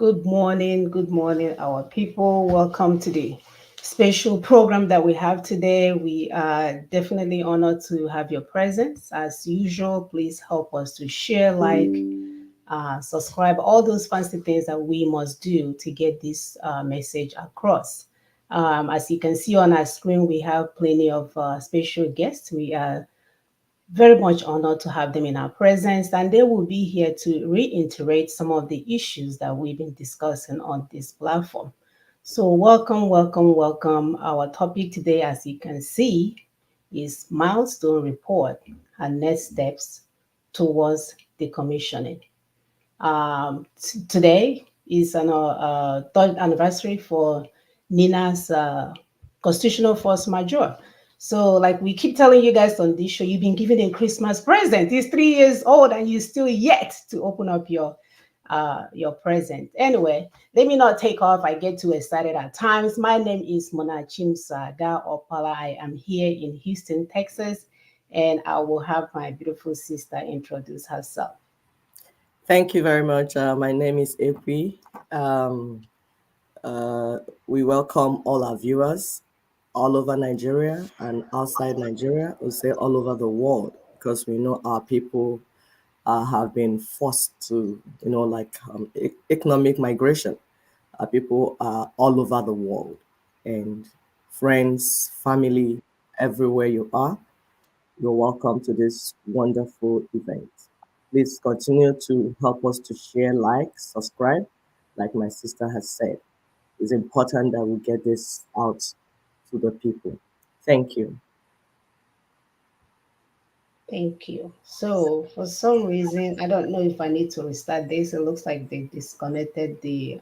Good morning, our people. Welcome to the special program that we have today. We are definitely honored to have your presence. As usual, please help us to share, subscribe, all those fancy things that we must do to get this message across. As you can see on our screen, we have plenty of special guests. We are very much honored to have them in our presence, and they will be here to reiterate some of the issues that we've been discussing on this platform. So, welcome, welcome, welcome. Our topic today, as you can see, is Milestone Report and Next Steps Towards Decommissioning. Today is an third anniversary for Nina's constitutional force majeure. So, like we keep telling you guys on this show, you've been given a Christmas present. He's 3 years old, and you still yet to open up your present. Anyway, let me not take off. I get too excited at times. My name is Monachim Saga Opala. I am here in Houston, Texas, and I will have my beautiful sister introduce herself. Thank you very much. My name is Epi. Um, we welcome all our viewers all over Nigeria and outside Nigeria. We say all over the world because we know our people have been forced to, economic migration. Our people are all over the world, and friends, family, everywhere you are, you're welcome to this wonderful event. Please continue to help us to share, like, subscribe, like my sister has said. It's important that we get this out to the people. Thank you. Thank you. So for some reason, I don't know if I need to restart this. It looks like they disconnected the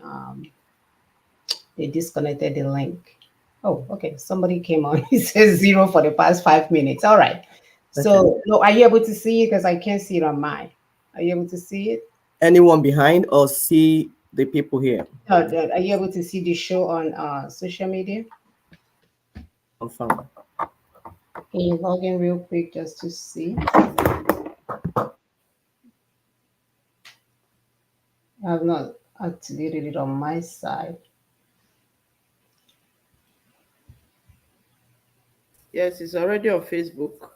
link. Oh, okay. Somebody came on. It says zero for the past 5 minutes. All right. Okay. So no, are you able to see it? Because I can't see it on mine. Are you able to see it? Anyone behind or see the people here? Are you able to see the show on social media? Confirm. Can you log in real quick just to see? I have not activated it on my side. Yes, it's already on Facebook.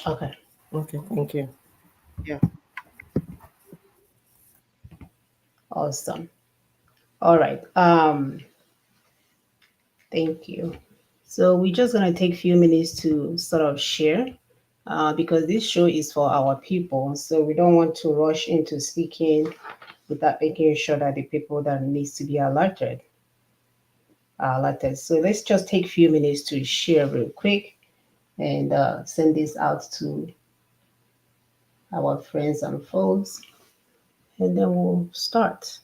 Okay. Okay, thank you. Yeah. Awesome. All right. Thank you. So we're just gonna take a few minutes to sort of share, because this show is for our people. So we don't want to rush into speaking without making sure that the people that needs to be alerted are alerted. So let's just take a few minutes to share real quick and send this out to our friends and foes, and then we'll start.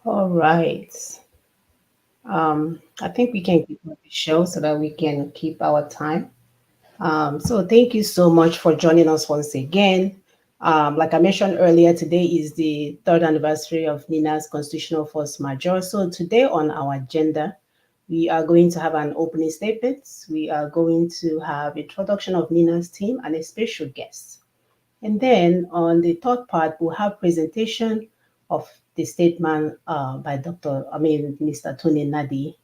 All right. I think we can keep up the show so that we can keep our time. So thank you so much for joining us once again. Like I mentioned earlier, today is the third anniversary of Nina's constitutional force majeure. So today on our agenda, we are going to have an opening statement. We are going to have introduction of Nina's team and a special guest. And then on the third part, we'll have presentation of the statement by Mr. Tony Nadi.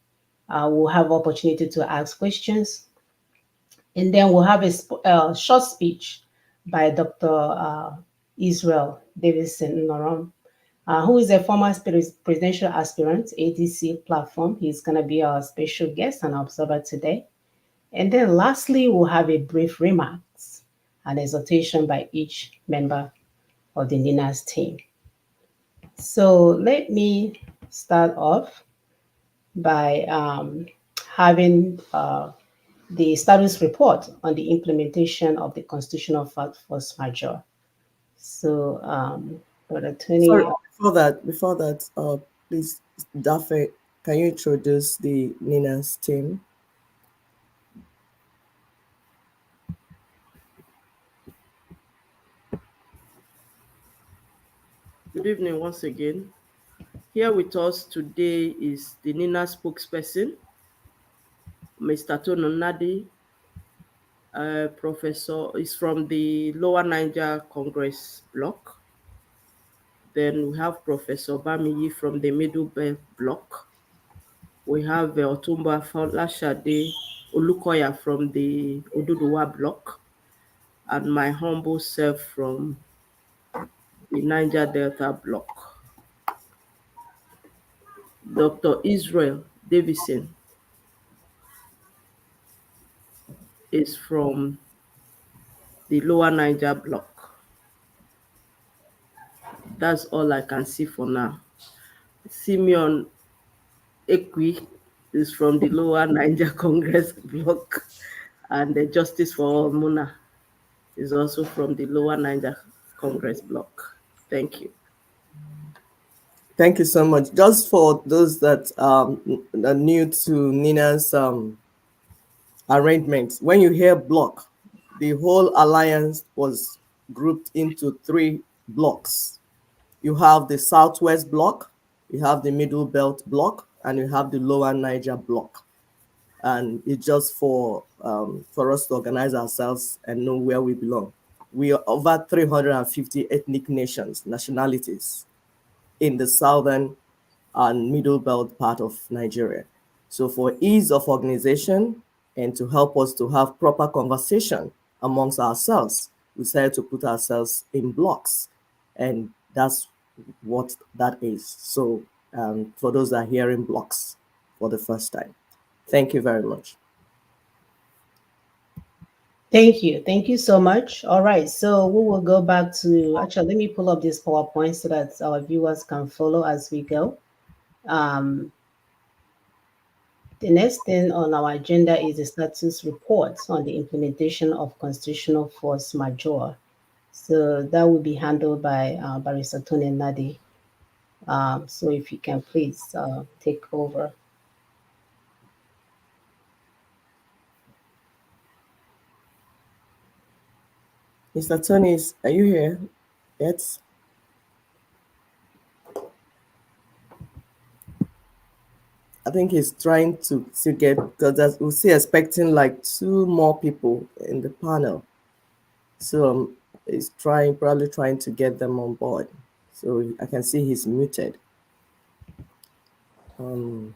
We'll have opportunity to ask questions, and then we'll have a short speech by Dr. Israel Davidson Norom, who is a former presidential aspirant, ADC platform. He's going to be our special guest and observer today. And then lastly, we'll have a brief remarks and exhortation by each member of the NINAS team. So let me start off by having the status report on the implementation of the constitutional force majeure. So, Brother Sorry, Tony. before that, please, Dafe, can you introduce the Nina's team? Good evening once again. Here with us today is the NINA spokesperson, Mr. Tono Nadi, professor, is from the Lower Niger Congress block. Then we have Professor Bamiyi from the Middle Belt block. We have Otumba Folashade Olukoya from the Oduduwa block, and my humble self from the Niger Delta block. Dr. Israel Davison is from the Lower Niger block. That's all I can see for now. Simeon Ekwi is from the Lower Niger Congress block, and the Justice for All Muna is also from the Lower Niger Congress block. Thank you. Thank you so much. Just for those that are new to Nina's arrangement, when you hear block, the whole alliance was grouped into 3 blocks. You have the Southwest block, you have the Middle Belt block, and you have the Lower Niger block. And it's just for us to organize ourselves and know where we belong. We are over 350 ethnic nationalities in the southern and middle belt part of Nigeria. So for ease of organization and to help us to have proper conversation amongst ourselves, we decided to put ourselves in blocks. And that's what that is. So for those that are hearing blocks for the first time, thank you very much. Thank you. Thank you so much. All right. So we will go back to, actually, let me pull up this PowerPoint so that our viewers can follow as we go. The next thing on our agenda is the status report on the implementation of constitutional force majeure. So that will be handled by Barrister Tony Nadi. So if you can please take over. Mr. Tony, are you here? Yes. I think he's trying to get, because we're still expecting like 2 more people in the panel. So he's probably trying to get them on board. So I can see he's muted. Okay,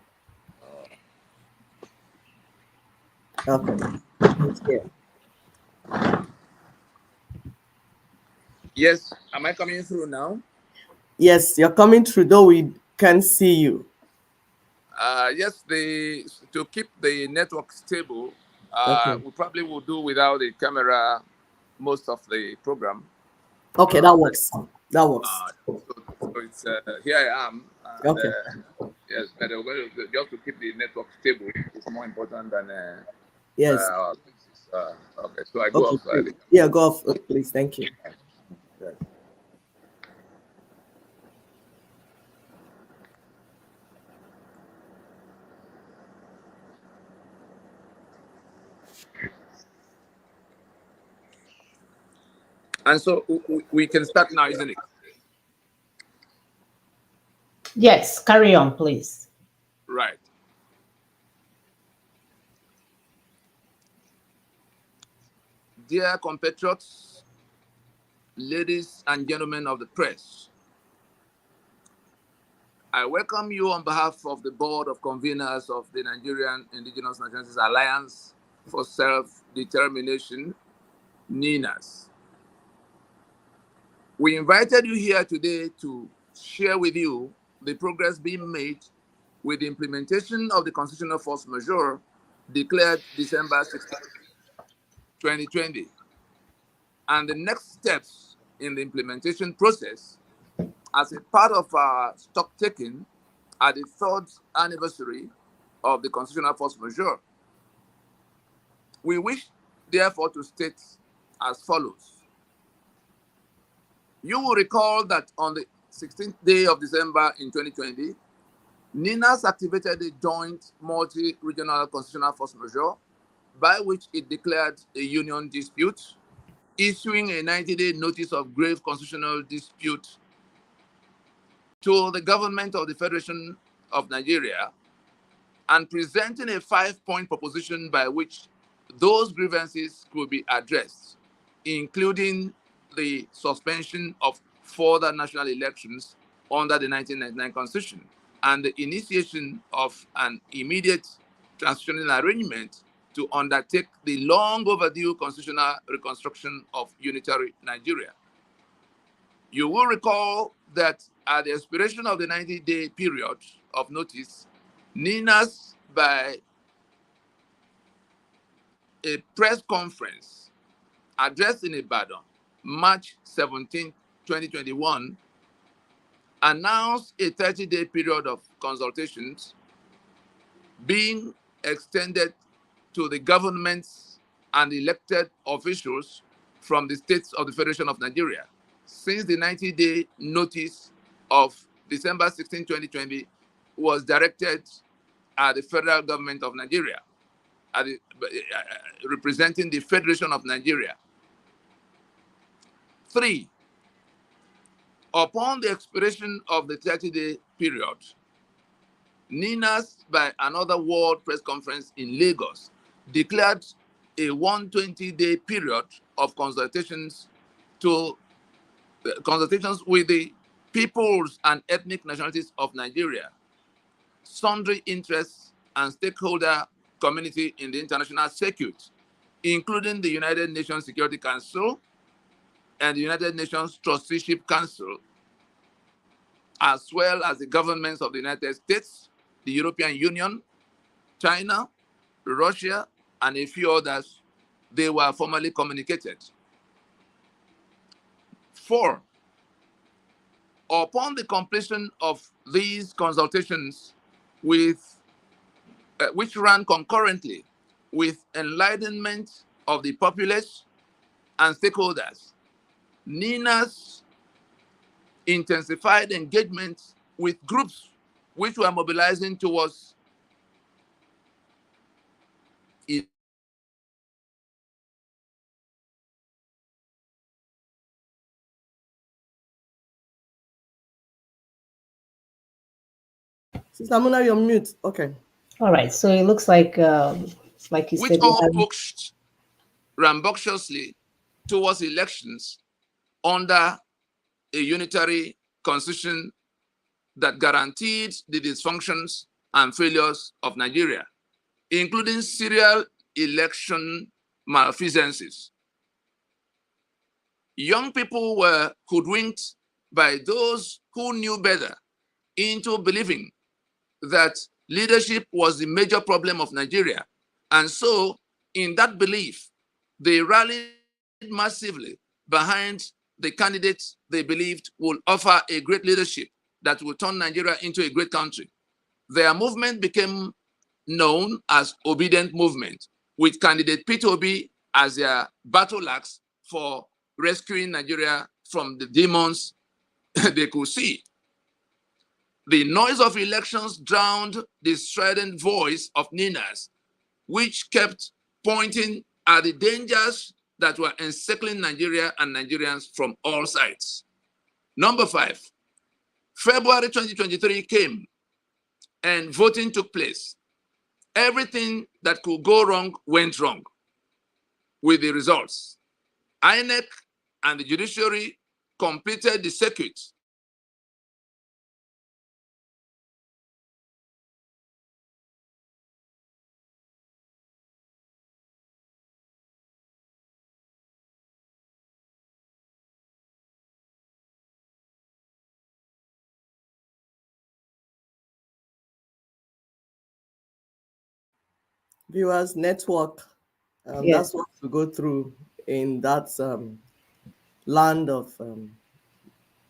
he's here. Yes, am I coming through now? Yes, you're coming through, though we can't see you. Yes, to keep the network stable, Okay. we probably will do without the camera most of the program. Okay, that works. That works. So it's here I am. And, Okay. Yes, but just to keep the network stable is more important than Yes. okay, so I go off. Yeah, go off, please. Thank you. Yes. And so we can start now, isn't it? Yes, carry on, please. Right. Dear compatriots, ladies and gentlemen of the press, I welcome you on behalf of the Board of Conveners of the Nigerian Indigenous Nationalities Alliance for Self-Determination, NINAS. We invited you here today to share with you the progress being made with the implementation of the constitutional force majeure declared December 16, 2020, and the next steps in the implementation process as a part of our stock taking at the third anniversary of the constitutional force majeure. We wish, therefore, to state as follows. You will recall that on the 16th day of December in 2020, NINAS activated a joint multi-regional constitutional force majeure by which it declared a union dispute, issuing a 90-day notice of grave constitutional dispute to the government of the Federation of Nigeria and presenting a 5-point proposition by which those grievances could be addressed, including the suspension of further national elections under the 1999 Constitution and the initiation of an immediate transitional arrangement to undertake the long overdue constitutional reconstruction of unitary Nigeria. You will recall that at the expiration of the 90-day period of notice, NINAS, by a press conference addressed in Ibadan, March 17, 2021, announced a 30-day period of consultations being extended to the governments and elected officials from the states of the Federation of Nigeria, since the 90-day notice of December 16, 2020 was directed at the federal government of Nigeria, representing the Federation of Nigeria. 3, upon the expiration of the 30-day period, NINAS, by another World Press Conference in Lagos, declared a 120-day period of consultations with the peoples and ethnic nationalities of Nigeria, sundry interests and stakeholder community in the international circuit, including the United Nations Security Council and the United Nations Trusteeship Council, as well as the governments of the United States, the European Union, China, Russia, and a few others. They were formally communicated. 4, upon the completion of these consultations, which ran concurrently with enlightenment of the populace and stakeholders, NINAS intensified engagement with groups which were mobilizing towards Sister Muna, you're mute. Okay. All right. So it looks like you which said, we all have. pushed rambunctiously towards elections under a unitary constitution that guaranteed the dysfunctions and failures of Nigeria, including serial election malfeasances. Young people were hoodwinked by those who knew better into believing that leadership was the major problem of Nigeria. And so, in that belief, they rallied massively behind the candidates they believed would offer a great leadership that would turn Nigeria into a great country. Their movement became known as Obedient Movement, with candidate Peter Obi as their battle axe for rescuing Nigeria from the demons they could see. The noise of elections drowned the strident voice of NINAS, which kept pointing at the dangers that were encircling Nigeria and Nigerians from all sides. Number 5, February 2023 came and voting took place. Everything that could go wrong went wrong with the results. INEC and the judiciary completed the circuit Viewers, network. That's Yes. what we go through in that land of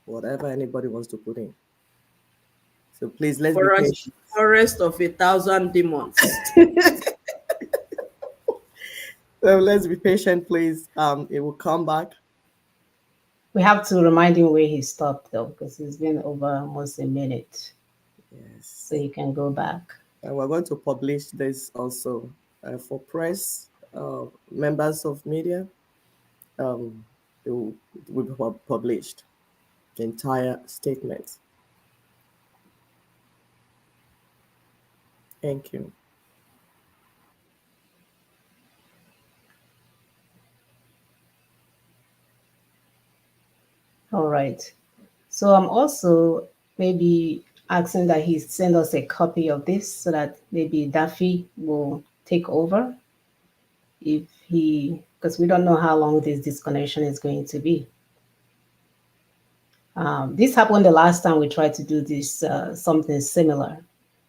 whatever anybody wants to put in. So please, let's be patient. Forest of 1,000 demons. So let's be patient, please. It will come back. We have to remind him where he stopped though, because it's been over almost a minute. Yes. So he can go back. And we're going to publish this also for press, members of media. It will be published, the entire statement. Thank you. All right. So I'm also maybe asking that he send us a copy of this so that maybe Daffy will take over if he, because we don't know how long this disconnection is going to be. This happened the last time we tried to do this, something similar.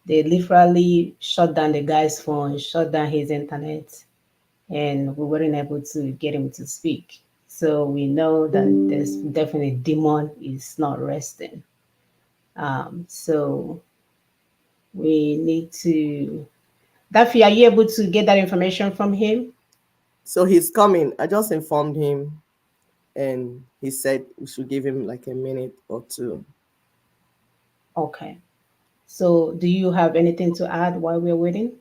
They literally shut down the guy's phone, shut down his internet, and we weren't able to get him to speak. So we know that there's definitely demon is not resting. So we need to. Daffy, are you able to get that information from him? So he's coming. I just informed him, and he said we should give him like a minute or two. Okay. So do you have anything to add while we're waiting?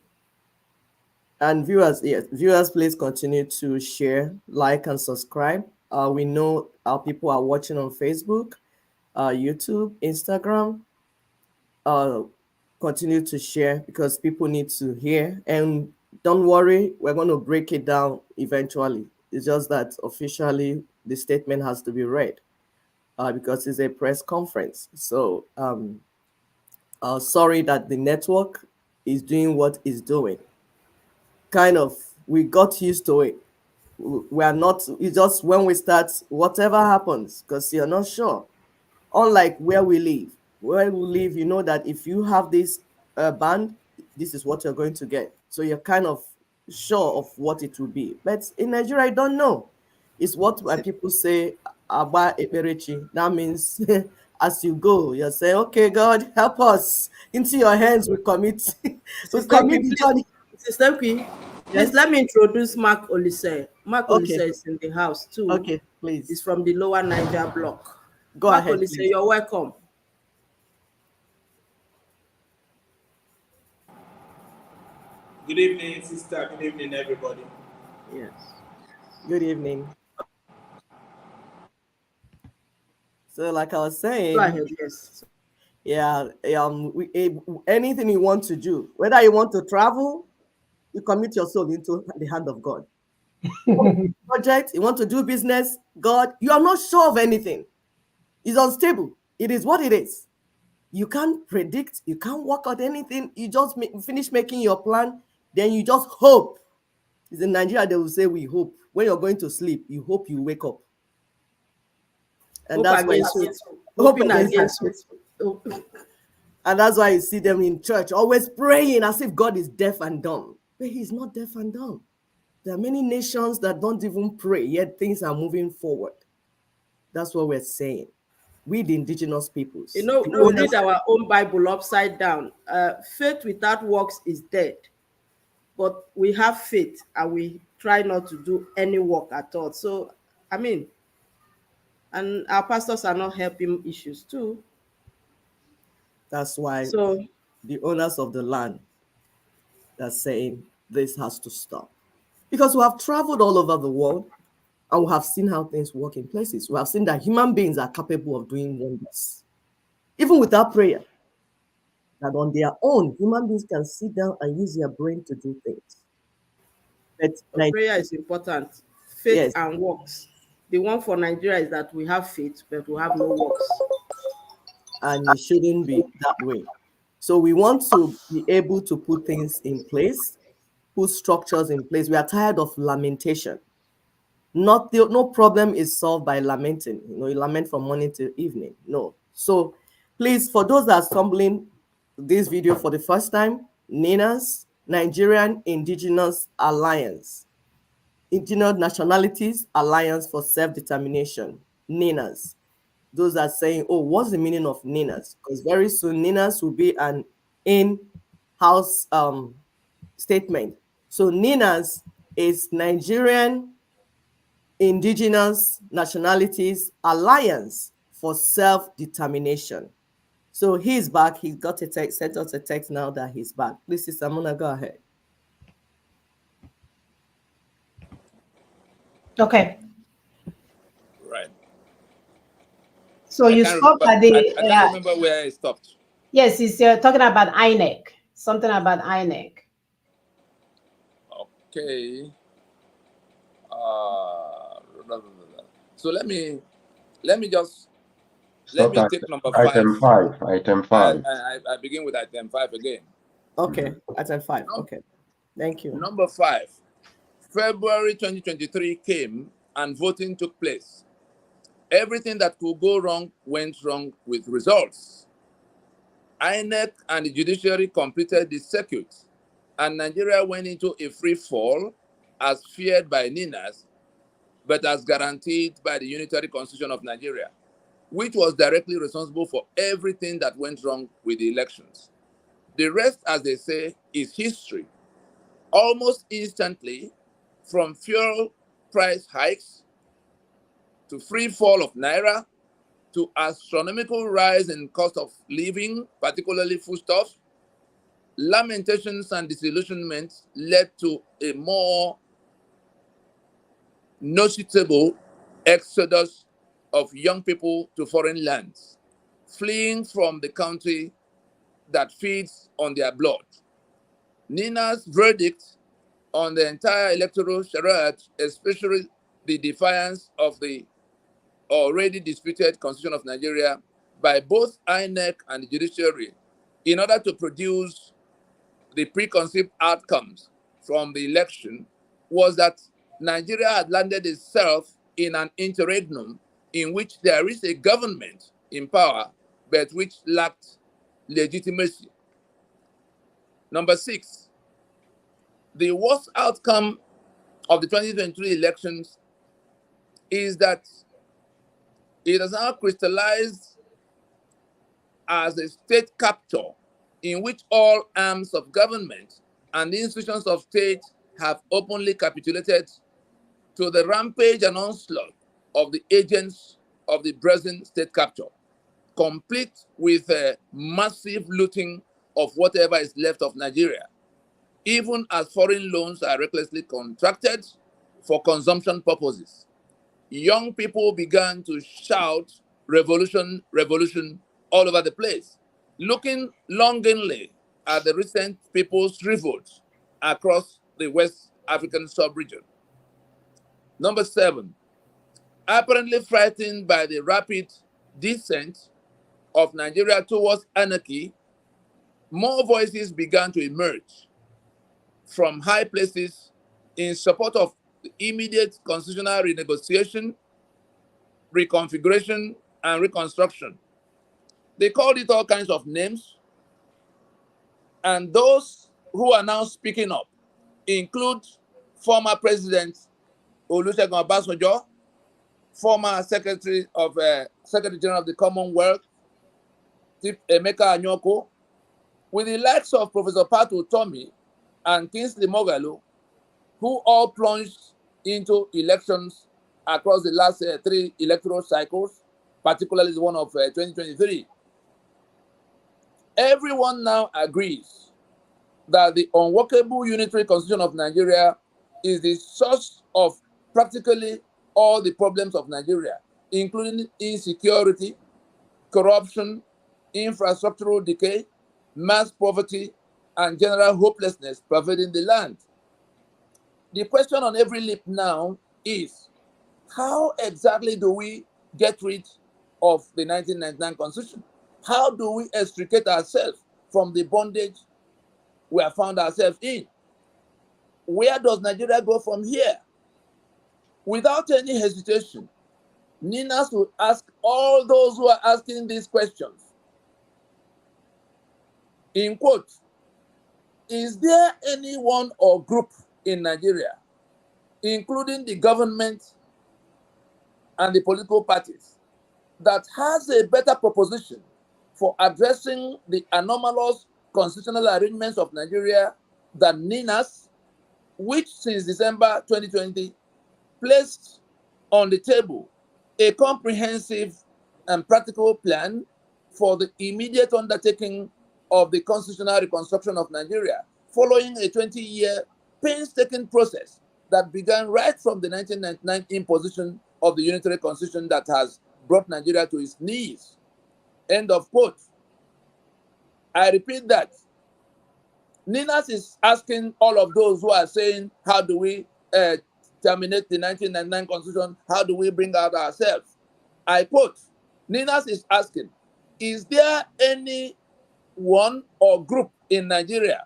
And viewers, yes, viewers, please continue to share, like, and subscribe. We know our people are watching on Facebook, YouTube, Instagram. Continue to share because people need to hear. And don't worry, we're going to break it down eventually. It's just that officially the statement has to be read because it's a press conference. So sorry that the network is doing what it's doing. Kind of, we got used to it. We are not, it's just when we start, whatever happens, because you're not sure. Unlike where we live, you know that if you have this band, this is what you're going to get. So you're kind of sure of what it will be. But in Nigeria, I don't know. It's what people say, Aba Eberechi. That means as you go, you say, okay, God, help us. Into your hands we commit. We Sister commit Queen, the please, journey. Sister Queen, please Yes. let me introduce Mark Olise. Mark Okay. Olise is in the house too. Okay, please. He's from the Lower Niger block. Go Mark ahead, Olise, please. you're welcome. Good evening, sister. Good evening, everybody. Yes. Good evening. So, like I was Go saying, ahead, yes. yeah, anything you want to do, whether you want to travel, you commit your soul into the hand of God. Project, you want to do business, God, you are not sure of anything. It's unstable. It is what it is. You can't predict, you can't work out anything. You just finish making your plan, then you just hope. It's in Nigeria, they will say, we hope. When you're going to sleep, you hope you wake up. And Hope that's why against hope. hope Hoping against against hope. And that's why you see them in church always praying as if God is deaf and dumb. But he's not deaf and dumb. There are many nations that don't even pray, yet things are moving forward. That's what we're saying. We, the indigenous peoples. You know, The we owners, read our own Bible upside down. Faith without works is dead. But we have faith and we try not to do any work at all. So, I mean, and our pastors are not helping issues too. that's why So, the owners of the land are saying this has to stop. Because we have traveled all over the world and we have seen how things work in places. We have seen that human beings are capable of doing wonders. Even without prayer, that on their own, human beings can sit down and use their brain to do things. But prayer is important. Faith yes, and works. The one for Nigeria is that we have faith, but we have no works. and it shouldn't be that way. So we want to be able to put things in place, put structures in place. We are tired of lamentation. No problem is solved by lamenting. You lament from morning till evening. No. So please, for those that are stumbling this video for the first time, Ninas, Nigerian Indigenous Alliance, Indigenous Nationalities Alliance for Self-Determination, NINAS. Those are saying, oh, what's the meaning of NINAS? Because very soon NINAS will be an in-house statement. So NINAS is Nigerian Indigenous Nationalities Alliance for Self-Determination. So he's back. He's got a text, sent us a text now that he's back. Please, Sister Mona, go ahead. Okay. Right. So you stopped at the. I can't remember where I stopped. Yes, he's talking about INEC. Something about INEC. Okay. So let me just take number 5. Item 5. Item 5. I begin with item 5 again. Okay, item 5. Okay, thank you. Number 5. February 2023 came and voting took place. Everything that could go wrong went wrong with results. INEC and the judiciary completed the circuit, and Nigeria went into a free fall as feared by NINAS, but as guaranteed by the Unitary Constitution of Nigeria, which was directly responsible for everything that went wrong with the elections. The rest, as they say, is history. Almost instantly, from fuel price hikes to free fall of Naira to astronomical rise in cost of living, particularly foodstuffs, lamentations and disillusionment led to a more noticeable exodus of young people to foreign lands, fleeing from the country that feeds on their blood. NINA's verdict on the entire electoral charade, especially the defiance of the already disputed Constitution of Nigeria by both INEC and the judiciary in order to produce the preconceived outcomes from the election, was that Nigeria had landed itself in an interregnum in which there is a government in power, but which lacked legitimacy. Number 6, the worst outcome of the 2023 elections is that it has now crystallized as a state capture in which all arms of government and the institutions of state have openly capitulated to the rampage and onslaught of the agents of the present state capture, complete with a massive looting of whatever is left of Nigeria, even as foreign loans are recklessly contracted for consumption purposes. Young people began to shout, "Revolution, revolution," all over the place, looking longingly at the recent people's revolt across the West African sub-region. Number 7, apparently frightened by the rapid descent of Nigeria towards anarchy, more voices began to emerge from high places in support of the immediate constitutional renegotiation, reconfiguration, and reconstruction. They called it all kinds of names, and those who are now speaking up include former President Olusegun Obasanjo, former Secretary General of the Commonwealth, Chief Emeka Anyoko, with the likes of Professor Patu Tomi and Kingsley Moghalu, who all plunged into elections across the last 3 electoral cycles, particularly the one of 2023. Everyone now agrees that the unworkable unitary constitution of Nigeria is the source of practically all the problems of Nigeria, including insecurity, corruption, infrastructural decay, mass poverty, and general hopelessness pervading the land. The question on every lip now is, how exactly do we get rid of the 1999 Constitution? How do we extricate ourselves from the bondage we have found ourselves in? Where does Nigeria go from here? Without any hesitation, NINAS will ask all those who are asking these questions, in quote, is there anyone or group in Nigeria, including the government and the political parties, that has a better proposition for addressing the anomalous constitutional arrangements of Nigeria than NINAS, which since December 2020 placed on the table a comprehensive and practical plan for the immediate undertaking of the constitutional reconstruction of Nigeria, following a 20-year painstaking process that began right from the 1999 imposition of the unitary constitution that has brought Nigeria to its knees. End of quote. I repeat that. NINAS is asking all of those who are saying, how do we terminate the 1999 constitution? How do we bring out ourselves? I quote, NINAS is asking, is there any one or group in Nigeria,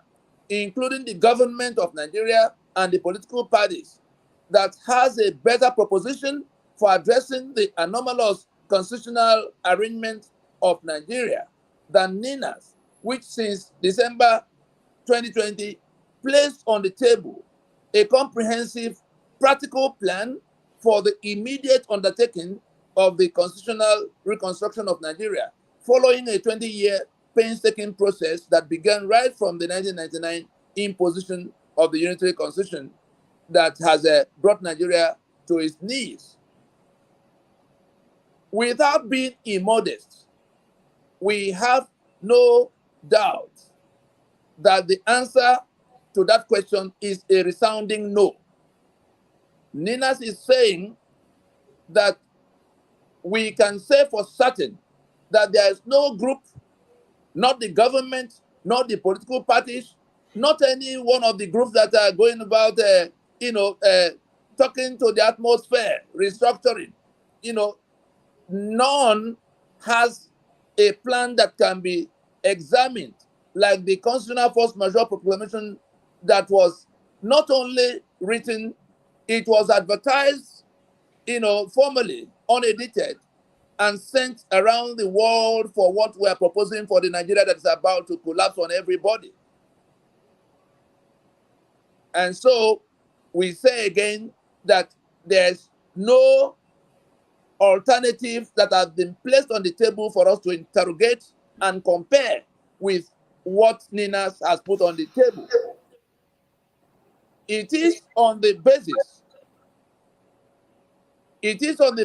including the government of Nigeria and the political parties, that has a better proposition for addressing the anomalous constitutional arrangement of Nigeria than NINAS, which since December 2020 placed on the table a comprehensive practical plan for the immediate undertaking of the constitutional reconstruction of Nigeria, following a 20-year painstaking process that began right from the 1999 imposition of the unitary constitution that has brought Nigeria to its knees. Without being immodest, we have no doubt that the answer to that question is a resounding no. NINAS is saying that we can say for certain that there is no group, not the government, not the political parties, not any one of the groups that are going about, talking to the atmosphere, restructuring. None has a plan that can be examined, like the constitutional force majeure proclamation that was not only written, it was advertised, formally, unedited, and sent around the world for what we are proposing for the Nigeria that is about to collapse on everybody. And so we say again that there's no alternatives that have been placed on the table for us to interrogate and compare with what NINAS has put on the table. It is on the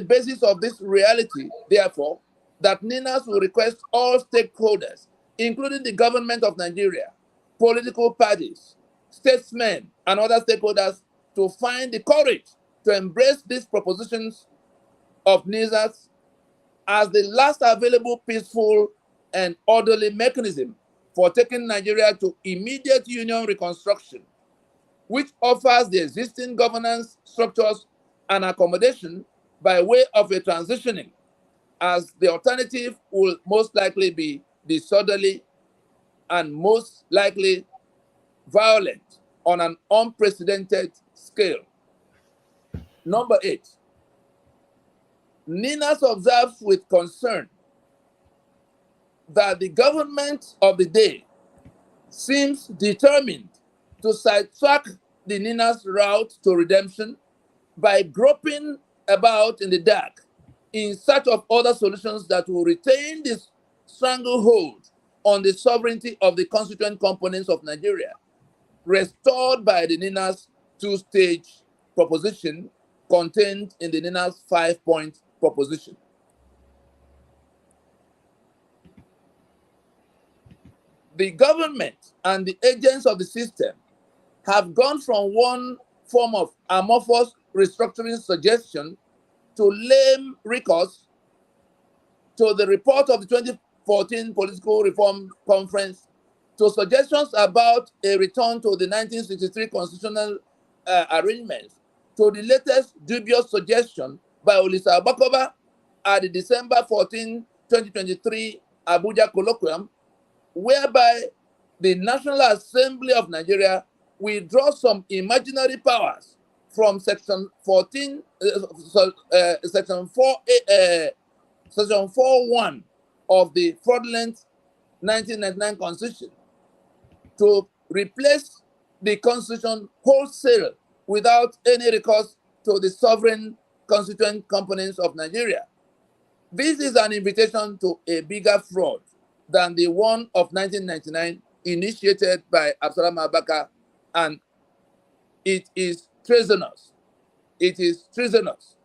basis of this reality, therefore, that NINAS will request all stakeholders, including the government of Nigeria, political parties, statesmen, and other stakeholders, to find the courage to embrace these propositions of NINAS as the last available peaceful and orderly mechanism for taking Nigeria to immediate union reconstruction, which offers the existing governance structures and accommodation by way of a transitioning, as the alternative will most likely be disorderly and most likely violent on an unprecedented scale. Number 8, NINAS observes with concern that the government of the day seems determined to sidetrack the NINAS route to redemption by groping about in the dark in search of other solutions that will retain this stranglehold on the sovereignty of the constituent components of Nigeria, restored by the NINAS two-stage proposition contained in the NINAS 5-point proposition. The government and the agents of the system have gone from one form of amorphous restructuring suggestion to lame recourse to the report of the 2014 Political Reform Conference, to suggestions about a return to the 1963 constitutional arrangements, to the latest dubious suggestion by Olisa Abakova at the December 14, 2023 Abuja colloquium, whereby the National Assembly of Nigeria withdraw some imaginary powers from Section 14, Section 4.1 of the fraudulent 1999 Constitution to replace the constitution wholesale without any recourse to the sovereign constituent components of Nigeria. This is an invitation to a bigger fraud than the one of 1999 initiated by Absalom Abaka, and it is treasonous. It is treasonous.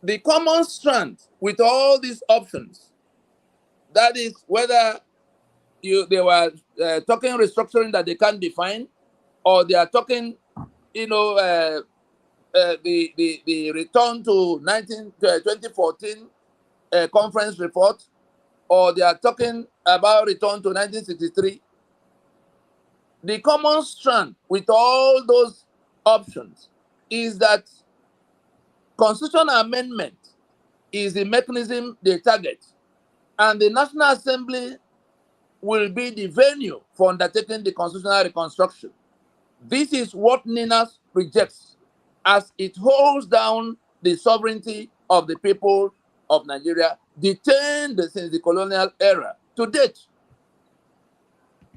The common strand with all these options, that is whether they were talking restructuring that they can't define, or they are talking, the return to 2014 conference report, or they are talking about return to 1963. The common strand with all those options is that constitutional amendment is the mechanism they target, and the National Assembly will be the venue for undertaking the constitutional reconstruction. This is what NINAS rejects, as it holds down the sovereignty of the people of Nigeria, detained since the colonial era to date.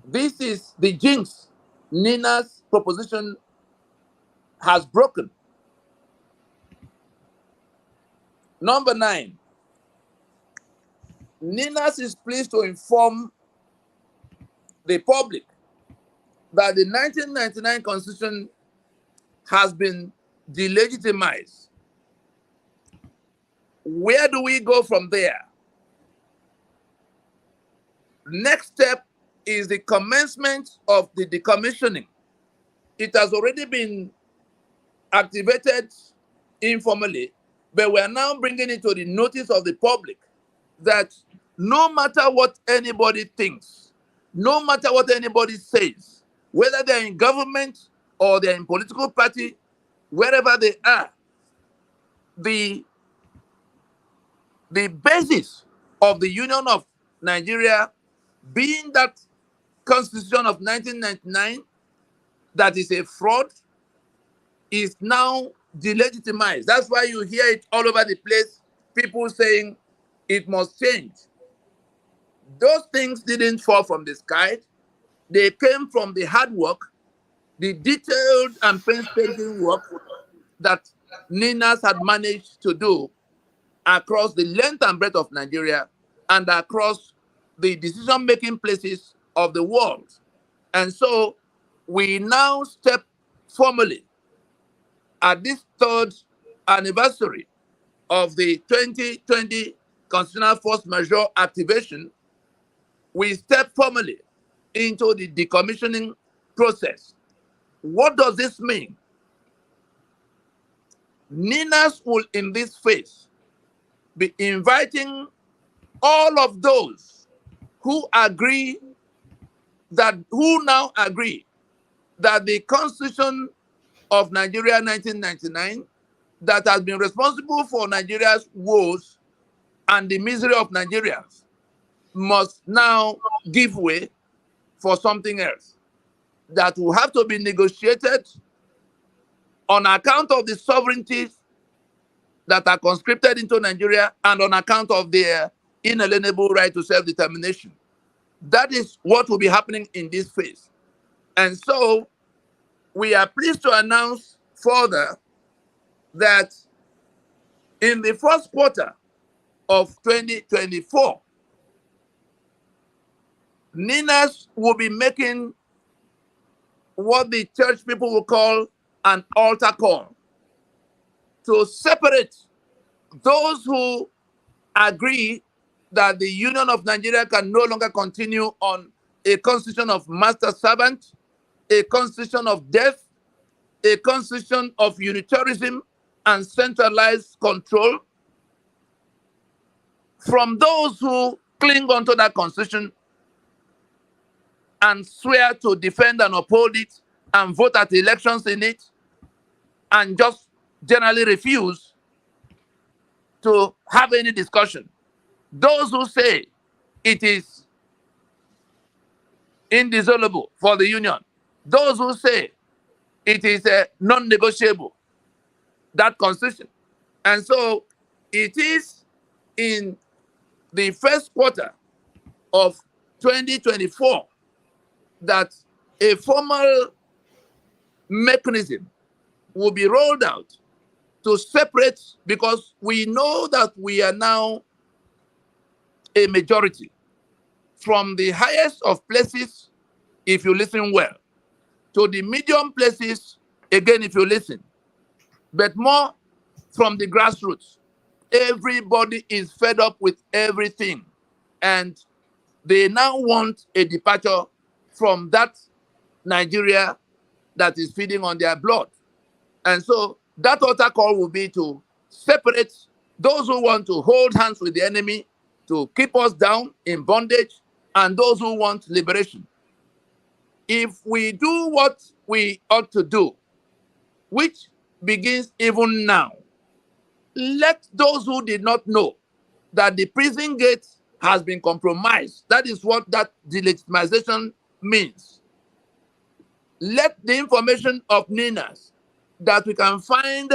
This is the jinx NINA's proposition has broken. Number 9, NINAS is pleased to inform the public that the 1999 Constitution has been delegitimized. Where do we go from there? Next step is the commencement of the decommissioning. It has already been activated informally, but we are now bringing it to the notice of the public that no matter what anybody thinks, no matter what anybody says, whether they're in government or they're in political party, wherever they are, the basis of the Union of Nigeria being that Constitution of 1999 that is a fraud is now delegitimized. That's why you hear it all over the place, people saying it must change. Those things didn't fall from the sky. They came from the hard work, the detailed and painstaking work that NINAS had managed to do across the length and breadth of Nigeria and across the decision-making places of the world. And so we now step formally at this 3rd anniversary of the 2020 Constitutional Force Majeure activation. We step formally into the decommissioning process. What does this mean? NINAS will, in this phase, be inviting all of those who now agree that the Constitution of Nigeria 1999, that has been responsible for Nigeria's woes and the misery of Nigerians, must now give way for something else that will have to be negotiated on account of the sovereignties that are conscripted into Nigeria and on account of their inalienable right to self-determination. That is what will be happening in this phase. And so we are pleased to announce further that in the first quarter of 2024, NINAS will be making what the church people will call an altar call to separate those who agree that the Union of Nigeria can no longer continue on a constitution of master-servant, a constitution of death, a constitution of unitarism and centralized control, from those who cling onto that constitution and swear to defend and uphold it and vote at elections in it and just generally refuse to have any discussion. Those who say it is indissoluble for the Union, those who say it is non-negotiable, that constitution. And so it is in the first quarter of 2024 that a formal mechanism will be rolled out to separate, because we know that we are now a majority from the highest of places, if you listen well, to the medium places, again, if you listen, but more from the grassroots. Everybody is fed up with everything, and they now want a departure from that Nigeria that is feeding on their blood. And so that altar call will be to separate those who want to hold hands with the enemy to keep us down in bondage, and those who want liberation. If we do what we ought to do, which begins even now, let those who did not know that the prison gate has been compromised, that is what that delegitimization means. Let the information of Ninas that we can find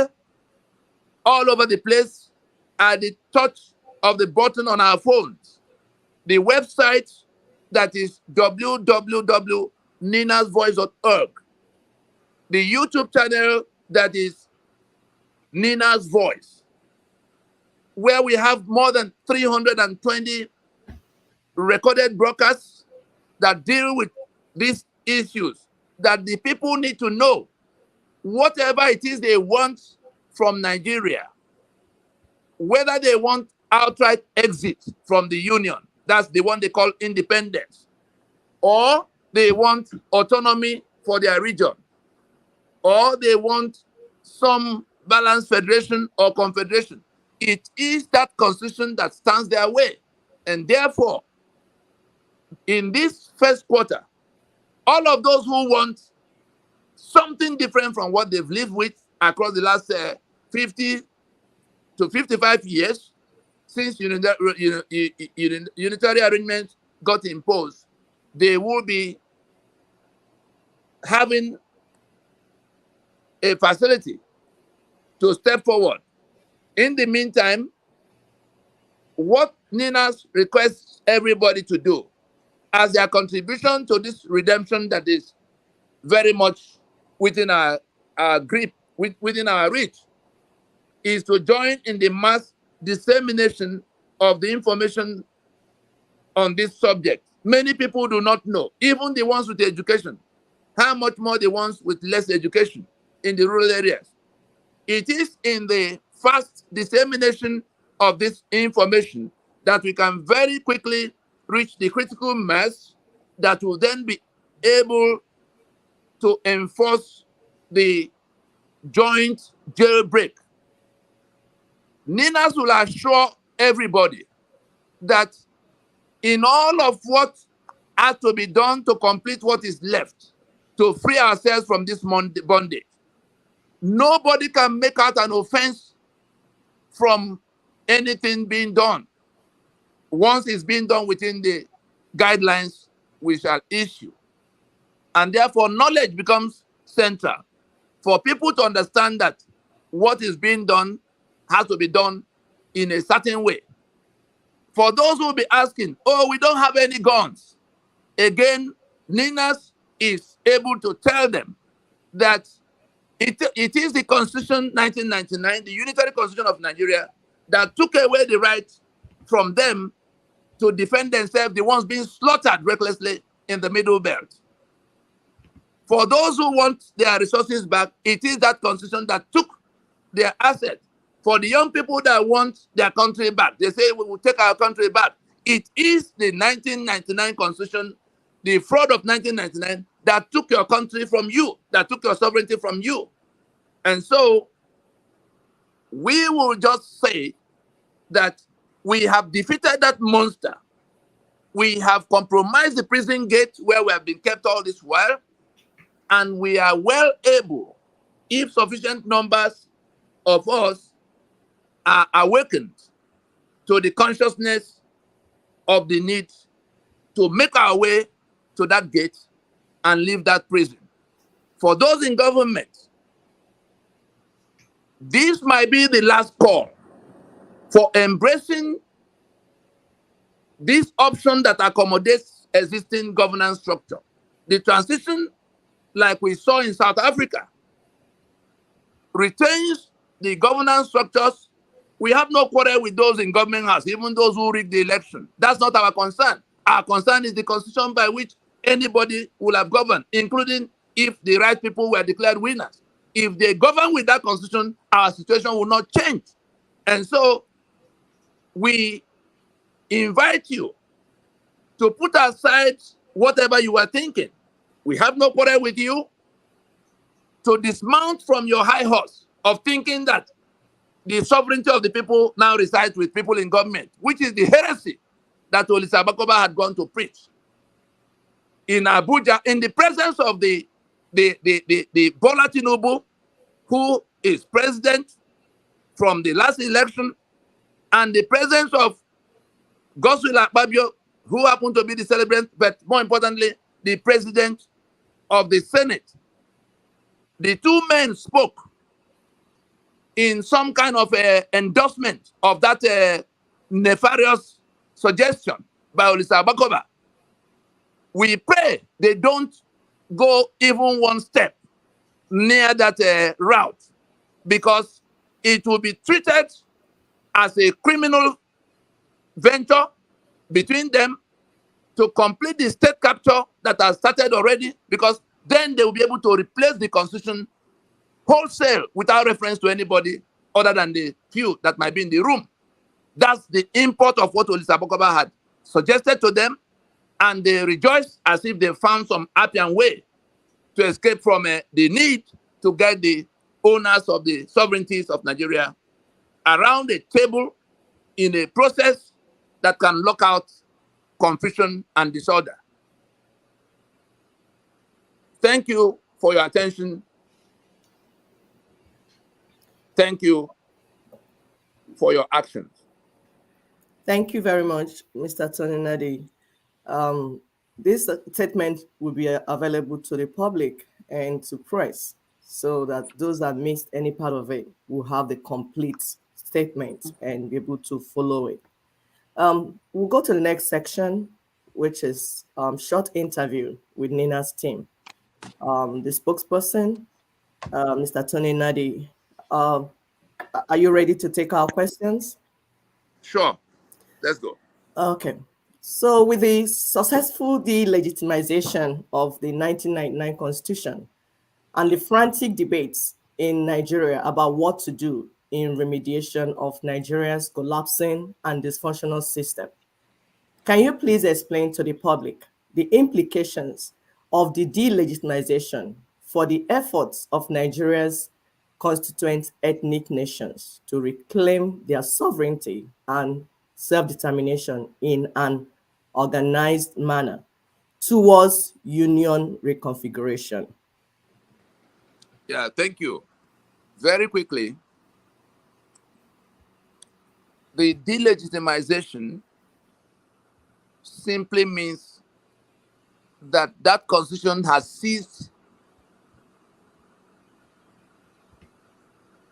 all over the place at the touch of the button on our phones, the website that is www.ninasvoice.org, the YouTube channel that is Nina's Voice, where we have more than 320 recorded broadcasts that deal with these issues, that the people need to know whatever it is they want from Nigeria, whether they want outright exit from the union, that's the one they call independence, or they want autonomy for their region, or they want some balanced federation or confederation. It is that constitution that stands their way. And therefore, in this first quarter, all of those who want something different from what they've lived with across the last 50 to 55 years since unitary arrangements got imposed, they will be having a facility to step forward. In the meantime, what Ninas requests everybody to do as their contribution to this redemption that is very much within our grip, within our reach, is to join in the mass dissemination of the information on this subject. Many people do not know, even the ones with education, how much more the ones with less education in the rural areas. It is in the fast dissemination of this information that we can very quickly reach the critical mass that will then be able to enforce the joint jailbreak. Ninas will assure everybody that in all of what has to be done to complete what is left, to free ourselves from this bondage, nobody can make out an offense from anything being done. Once it's being done within the guidelines we shall issue. And therefore, knowledge becomes central for people to understand that what is being done has to be done in a certain way. For those who will be asking, oh, we don't have any guns. Again, Ninas is able to tell them that it is the Constitution 1999, the Unitary Constitution of Nigeria, that took away the right from them to defend themselves, the ones being slaughtered recklessly in the Middle Belt. For those who want their resources back, it is that constitution that took their assets. For the young people that want their country back, they say we will take our country back. It is the 1999 constitution, the fraud of 1999, that took your country from you, that took your sovereignty from you. And so we will just say that we have defeated that monster. We have compromised the prison gate where we have been kept all this while, and we are well able, if sufficient numbers of us are awakened to the consciousness of the need to make our way to that gate and leave that prison. For those in government, this might be the last call for embracing this option that accommodates existing governance structure. The transition, like we saw in South Africa, retains the governance structures. We have no quarrel with those in government house, even those who rigged the election. That's not our concern. Our concern is the constitution by which anybody will have governed, including if the right people were declared winners. If they govern with that constitution, our situation will not change. And so we invite you to put aside whatever you are thinking. We have no quarrel with you, to dismount from your high horse of thinking that the sovereignty of the people now resides with people in government, which is the heresy that Olisa Bakoba had gone to preach in Abuja, in the presence of the Bola Tinubu, who is president from the last election, and the presence of Godswill Akpabio, who happened to be the celebrant, but more importantly, the president of the Senate. The two men spoke in some kind of endorsement of that nefarious suggestion by Olisa Bakoba. We pray they don't go even one step near that route, because it will be treated as a criminal venture between them to complete the state capture that has started already, because then they will be able to replace the constitution wholesale without reference to anybody other than the few that might be in the room. That's the import of what Olisa Bakoba had suggested to them, and they rejoiced as if they found some Appian way to escape from the need to get the owners of the sovereignties of Nigeria around a table in a process that can lock out confusion and disorder. Thank you for your attention. Thank you for your actions. Thank you very much, Mr. Tony Nadi. This statement will be available to the public and to press, so that those that missed any part of it will have the complete statement and be able to follow it. We'll go to the next section, which is short interview with Nina's team. The spokesperson, Mr. Tony Nadi, are you ready to take our questions? Sure, let's go. Okay. So with the successful delegitimization of the 1999 Constitution and the frantic debates in Nigeria about what to do in remediation of Nigeria's collapsing and dysfunctional system, can you please explain to the public the implications of the delegitimization for the efforts of Nigeria's constituent ethnic nations to reclaim their sovereignty and self-determination in an organized manner towards union reconfiguration? Yeah, thank you. Very quickly, the delegitimization simply means that that constitution has ceased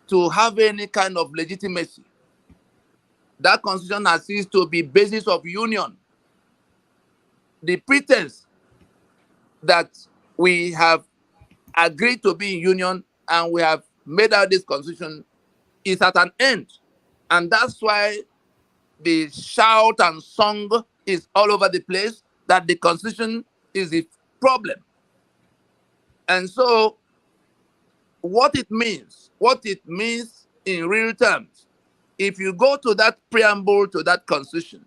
to have any kind of legitimacy. That constitution has ceased to be basis of union. The pretense that we have agreed to be in union and we have made out this constitution is at an end. And that's why the shout and song is all over the place that the constitution is the problem. And so what it means in real terms, if you go to that preamble to that constitution,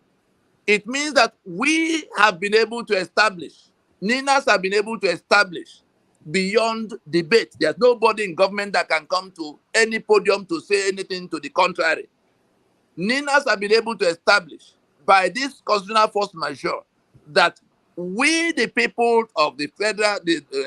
it means that we have been able to establish, Ninas have been able to establish beyond debate. There's nobody in government that can come to any podium to say anything to the contrary. Ninas have been able to establish by this constitutional force majeure that we, the people of the federal,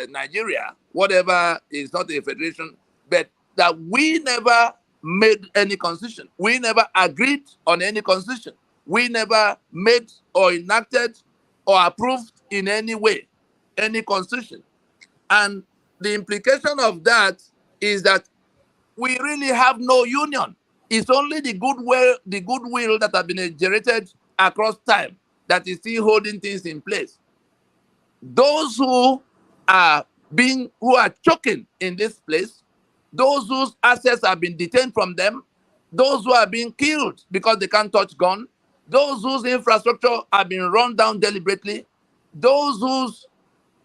Nigeria, whatever is not a federation, but that we never made any constitution. We never agreed on any constitution. We never made or enacted or approved in any way any constitution. And the implication of that is that we really have no union. It's only the goodwill that has been generated across time that is still holding things in place. those who are choking in this place, those whose assets have been detained from them, those who are being killed because they can't touch gun, those whose infrastructure have been run down deliberately, those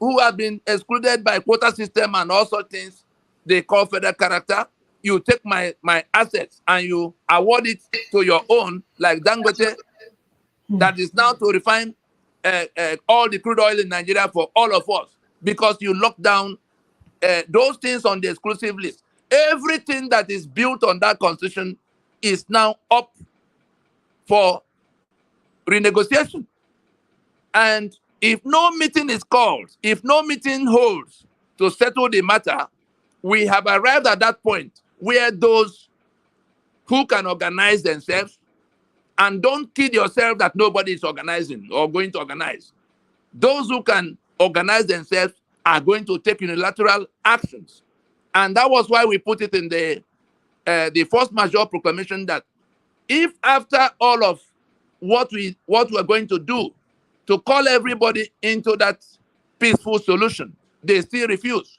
who have been excluded by quota system and all sorts of things they call federal character. You take my assets and you award it to your own, like Dangote, that is now to refine all the crude oil in Nigeria for all of us, because you lock down those things on the exclusive list. Everything that is built on that constitution is now up for renegotiation. And if no meeting is called, if no meeting holds to settle the matter, we have arrived at that point where those who can organize themselves, and don't kid yourself that nobody is organizing or going to organize. Those who can organize themselves are going to take unilateral actions. And that was why we put it in the force majeure proclamation, that if after all of what we're going to do to call everybody into that peaceful solution, they still refuse,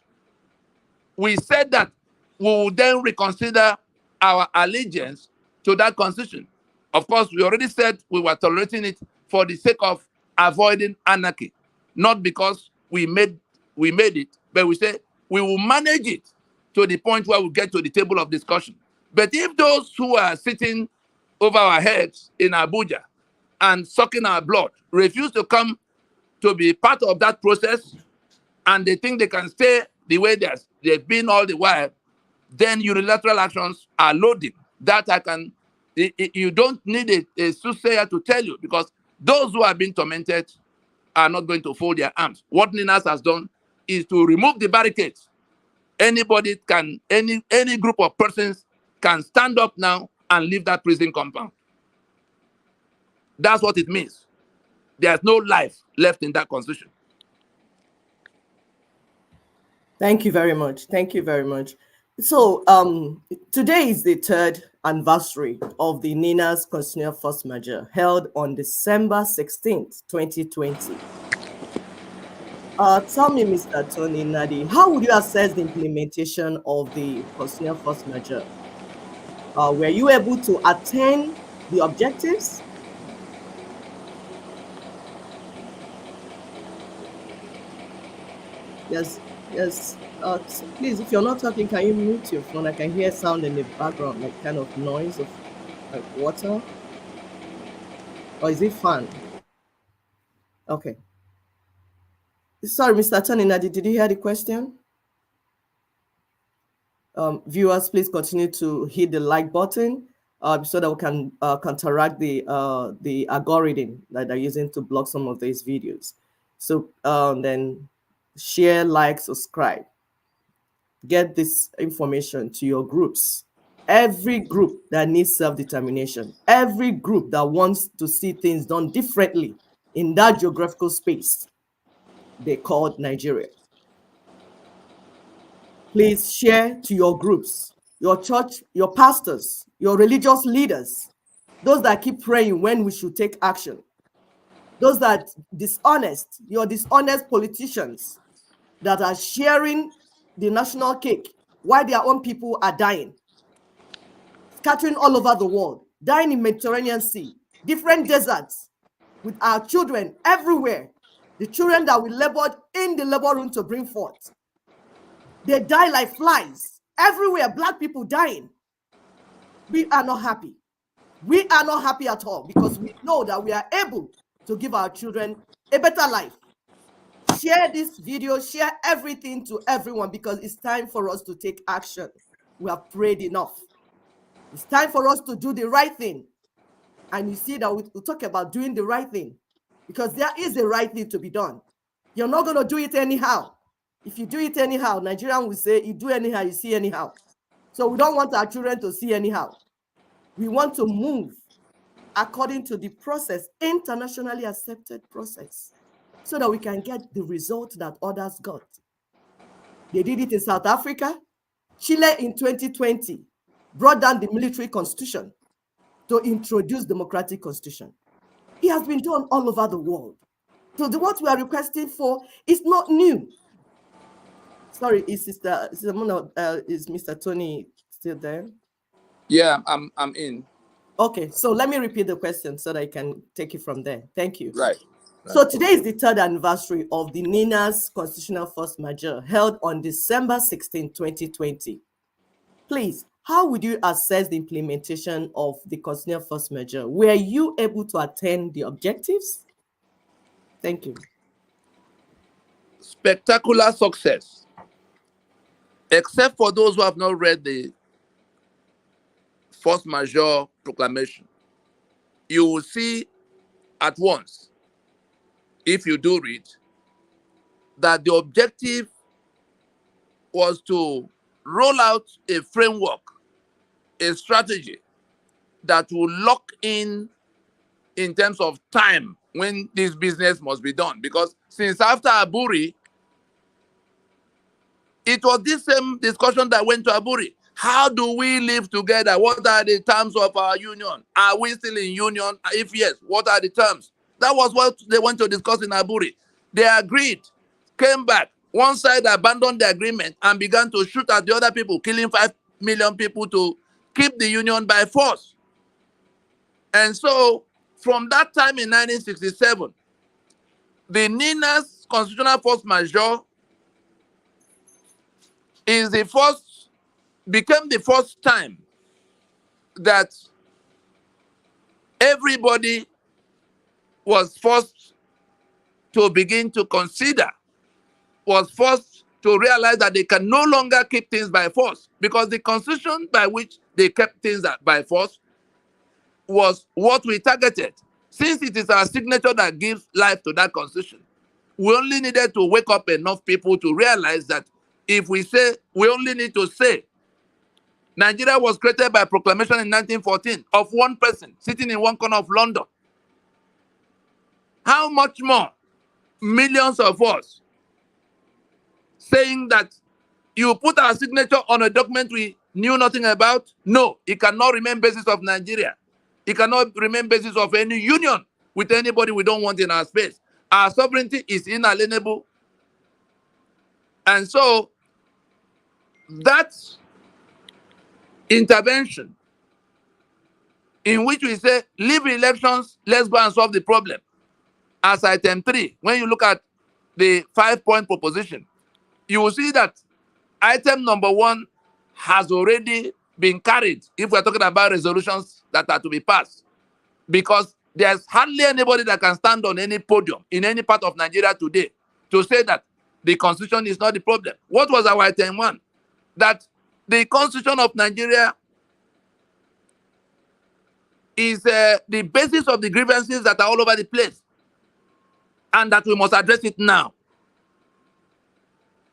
we said that we will then reconsider our allegiance to that constitution. Of course, we already said we were tolerating it for the sake of avoiding anarchy, not because we made it, but we say we will manage it to the point where we get to the table of discussion. But if those who are sitting over our heads in Abuja and sucking our blood refuse to come to be part of that process, and they think they can stay the way they've been all the while, then unilateral actions are loading. That you don't need a soothsayer to tell you, because those who are being tormented are not going to fold their arms. What Ninas has done is to remove the barricades. Anybody can, any group of persons can stand up now and leave that prison compound. That's what it means. There's no life left in that constitution. Thank you very much. Thank you very much. So today is the 3rd anniversary of the Nina's Constitutional Force Majeure, held on December 16th, 2020. Tell me, Mr. Tony Nadi, how would you assess the implementation of the Constitutional Force Majeure? Were you able to attain the objectives? Yes. Please, if you're not talking, can you mute your phone? I can hear sound in the background, like kind of noise of like water. Or is it fan? Okay. Sorry, Mr. Tony Nadi, did you hear the question? Viewers, please continue to hit the like button so that we can counteract the algorithm that they're using to block some of these videos. So then share, like, subscribe. Get this information to your groups. Every group that needs self-determination, every group that wants to see things done differently in that geographical space they called Nigeria. Please share to your groups, your church, your pastors, your religious leaders, those that keep praying when we should take action, those that your dishonest politicians that are sharing the national cake while their own people are dying, scattering all over the world, dying in Mediterranean Sea, different deserts, with our children everywhere, the children that we labored in the labor room to bring forth. They die like flies everywhere, Black people dying. We are not happy. We are not happy at all, because we know that we are able to give our children a better life. Share this video, share everything to everyone, because it's time for us to take action. We have prayed enough. It's time for us to do the right thing. And you see that we talk about doing the right thing, because there is a right thing to be done. You're not going to do it anyhow. If you do it anyhow, Nigerian will say, you do anyhow, you see anyhow. So we don't want our children to see anyhow. We want to move according to the process, internationally accepted process, so that we can get the result that others got. They did it in South Africa. Chile in 2020 brought down the military constitution to introduce democratic constitution. It has been done all over the world. So what we are requesting for is not new. Sorry, is Mr. Tony still there? Yeah, I'm in. Okay, so let me repeat the question so that I can take it from there. Thank you. Right. So today is the third anniversary of the NINA's constitutional force majeure held on December 16, 2020. Please, how would you assess the implementation of the constitutional force majeure? Were you able to attain the objectives? Thank you. Spectacular success. Except for those who have not read the force majeure proclamation, you will see at once, if you do read, that the objective was to roll out a framework, a strategy that will lock in terms of time when this business must be done. Because since after Aburi, it was this same discussion that went to Aburi. How do we live together? What are the terms of our union? Are we still in union? If yes, what are the terms? That was what they went to discuss in Aburi. They agreed, came back. One side abandoned the agreement and began to shoot at the other people, killing 5 million people to keep the union by force. And so, from that time in 1967, the NINA's constitutional force majeure became the first time that everybody was forced to begin to consider, was forced to realize that they can no longer keep things by force, because the constitution by which they kept things by force was what we targeted. Since it is our signature that gives life to that constitution, we only needed to wake up enough people to realize that if we say, we only need to say, Nigeria was created by proclamation in 1914 of one person sitting in one corner of London. How much more millions of us saying that you put our signature on a document we knew nothing about? No, it cannot remain basis of Nigeria. It cannot remain basis of any union with anybody we don't want in our space. Our sovereignty is inalienable. And so that intervention in which we say, leave elections, let's go and solve the problem, as item 3, when you look at the 5-point proposition, you will see that item number 1 has already been carried if we're talking about resolutions that are to be passed. Because there's hardly anybody that can stand on any podium in any part of Nigeria today to say that the constitution is not the problem. What was our item 1? That the constitution of Nigeria is the basis of the grievances that are all over the place, and that we must address it now.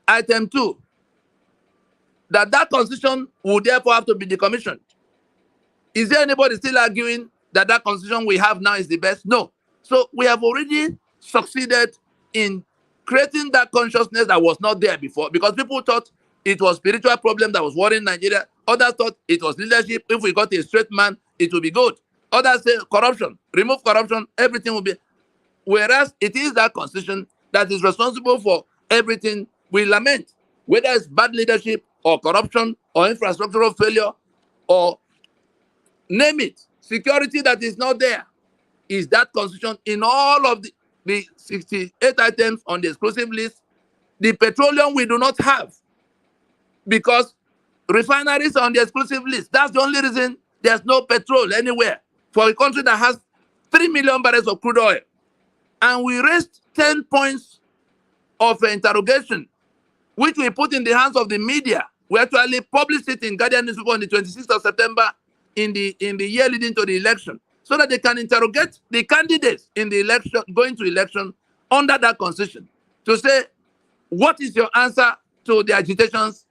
Item 2, that constitution would therefore have to be decommissioned. Is there anybody still arguing that constitution we have now is the best? No. So we have already succeeded in creating that consciousness that was not there before, because people thought it was spiritual problem that was worrying Nigeria. Others thought it was leadership. If we got a straight man, it will be good. Others say corruption. Remove corruption, everything will be. Whereas it is that constitution that is responsible for everything we lament, whether it's bad leadership or corruption or infrastructural failure or name it, security that is not there. Is that constitution in all of the 68 items on the exclusive list? The petroleum we do not have, because refineries are on the exclusive list. That's the only reason there's no petrol anywhere for a country that has 3 million barrels of crude oil. And we raised 10 points of interrogation, which we put in the hands of the media. We actually published it in Guardian newspaper on the 26th of September in the year leading to the election, so that they can interrogate the candidates in the election, going to election under that constitution, to say, what is your answer to the agitations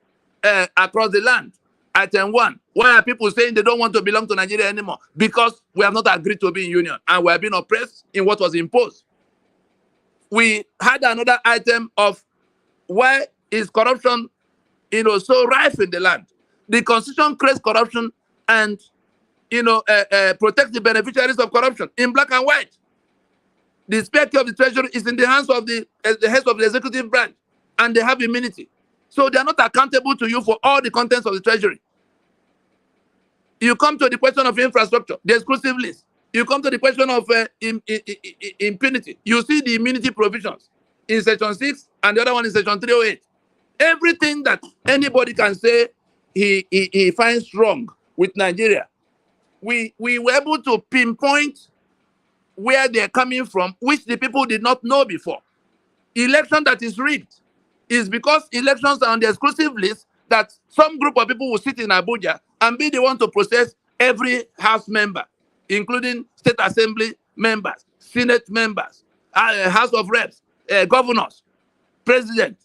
across the land? Item 1, why are people saying they don't want to belong to Nigeria anymore? Because we have not agreed to be in union and we have been oppressed in what was imposed. We had another item of why is corruption, so rife in the land. The constitution creates corruption and, protects the beneficiaries of corruption in black and white. The spare key of the treasury is in the hands of the heads of the executive branch, and they have immunity. So they are not accountable to you for all the contents of the treasury. You come to the question of infrastructure, the exclusive list. You come to the question of impunity. You see the immunity provisions in section 6 and the other one in section 308. Everything that anybody can say he finds wrong with Nigeria, we were able to pinpoint where they're coming from, which the people did not know before. Election that is rigged is because elections are on the exclusive list that some group of people will sit in Abuja and be the one to process every House member, including State Assembly members, Senate members, House of Reps, governors, president.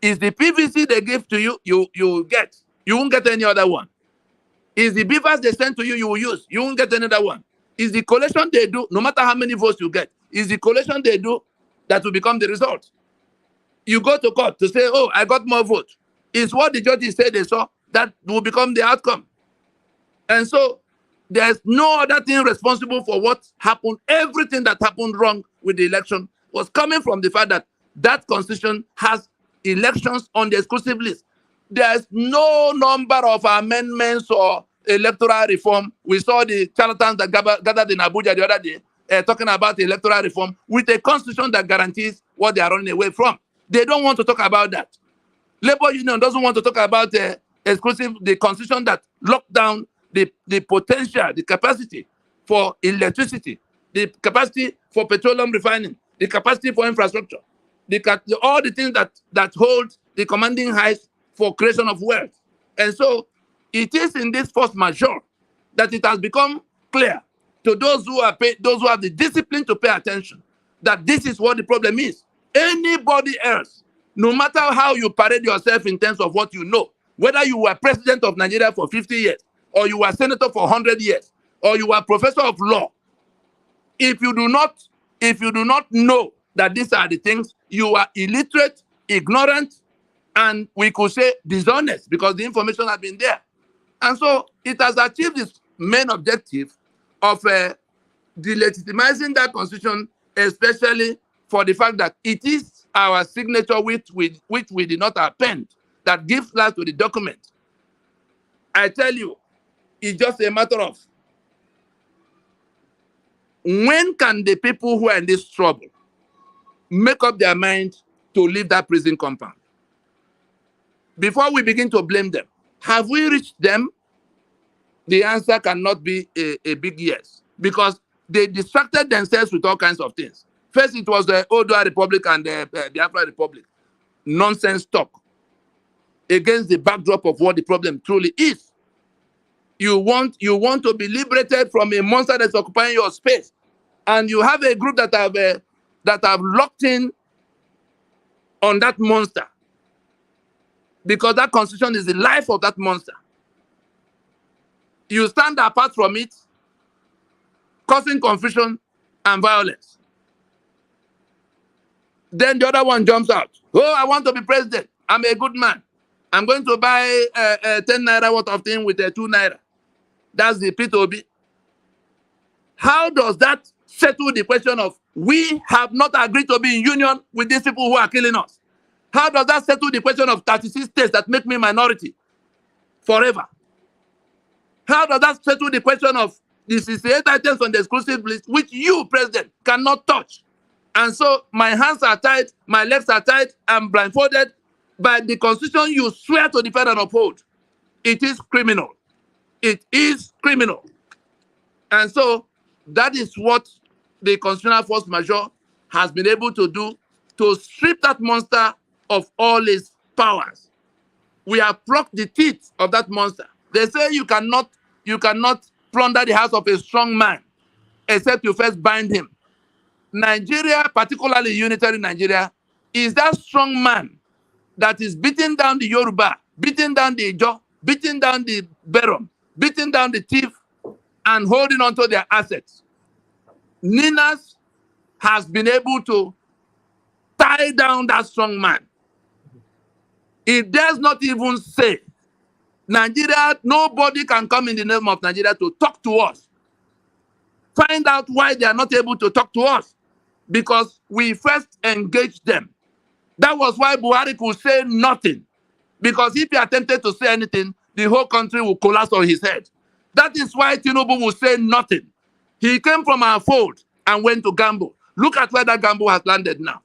Is the PVC they give to you, you get. You won't get any other one. Is the beavers they send to you, you will use. You won't get another one. Is the collation they do, no matter how many votes you get, is the collation they do that will become the result. You go to court to say, oh, I got more votes. It's what the judges said they saw that will become the outcome. And so there's no other thing responsible for what happened. Everything that happened wrong with the election was coming from the fact that that constitution has elections on the exclusive list. There's no number of amendments or electoral reform. We saw the charlatans that gathered in Abuja the other day talking about electoral reform with a constitution that guarantees what they are running away from. They don't want to talk about that. Labor Union doesn't want to talk about the constitution that locked down the potential, the capacity for electricity, the capacity for petroleum refining, the capacity for infrastructure, all the things that hold the commanding heights for creation of wealth. And so it is in this force majeure that it has become clear to those who have the discipline to pay attention that this is what the problem is. Anybody else, no matter how you parade yourself in terms of what you know, whether you were president of Nigeria for 50 years, or you were senator for 100 years, or you were professor of law, if you do not know that these are the things, you are illiterate, ignorant, and we could say dishonest because the information has been there. And so it has achieved its main objective of delegitimizing that constitution, especially for the fact that it is our signature which we did not append that gives life to the document. I tell you, it's just a matter of when can the people who are in this trouble make up their mind to leave that prison compound? Before we begin to blame them, have we reached them? The answer cannot be a big yes, because they distracted themselves with all kinds of things. First, it was the Odua Republic and the Biafra Republic. Nonsense talk against the backdrop of what the problem truly is. You want to be liberated from a monster that's occupying your space, and you have a group that have locked in on that monster, because that constitution is the life of that monster. You stand apart from it, causing confusion and violence. Then the other one jumps out. Oh, I want to be president. I'm a good man. I'm going to buy 10 naira worth of thing with 2 naira. That's the P2B. How does that settle the question of we have not agreed to be in union with these people who are killing us? How does that settle the question of 36 states that make me minority forever? How does that settle the question of the 68 items on the exclusive list, which you, President, cannot touch? And so my hands are tied, my legs are tied, I'm blindfolded by the constitution you swear to defend and uphold. It is criminal. It is criminal. And so that is what the constitutional force majeure has been able to do, to strip that monster of all its powers. We have plucked the teeth of that monster. They say you cannot plunder the house of a strong man except you first bind him. Nigeria, particularly unitary Nigeria, is that strong man that is beating down the Yoruba, beating down the Ijo, beating down the Berom, beating down the thief, and holding on to their assets. Ninas has been able to tie down that strong man. It does not even say, Nigeria, nobody can come in the name of Nigeria to talk to us find out why they are not able to talk to us. Because we first engaged them. That was why Buhari could say nothing. Because if he attempted to say anything, the whole country will collapse on his head. That is why Tinubu will say nothing. He came from our fold and went to gamble. Look at where that gamble has landed now.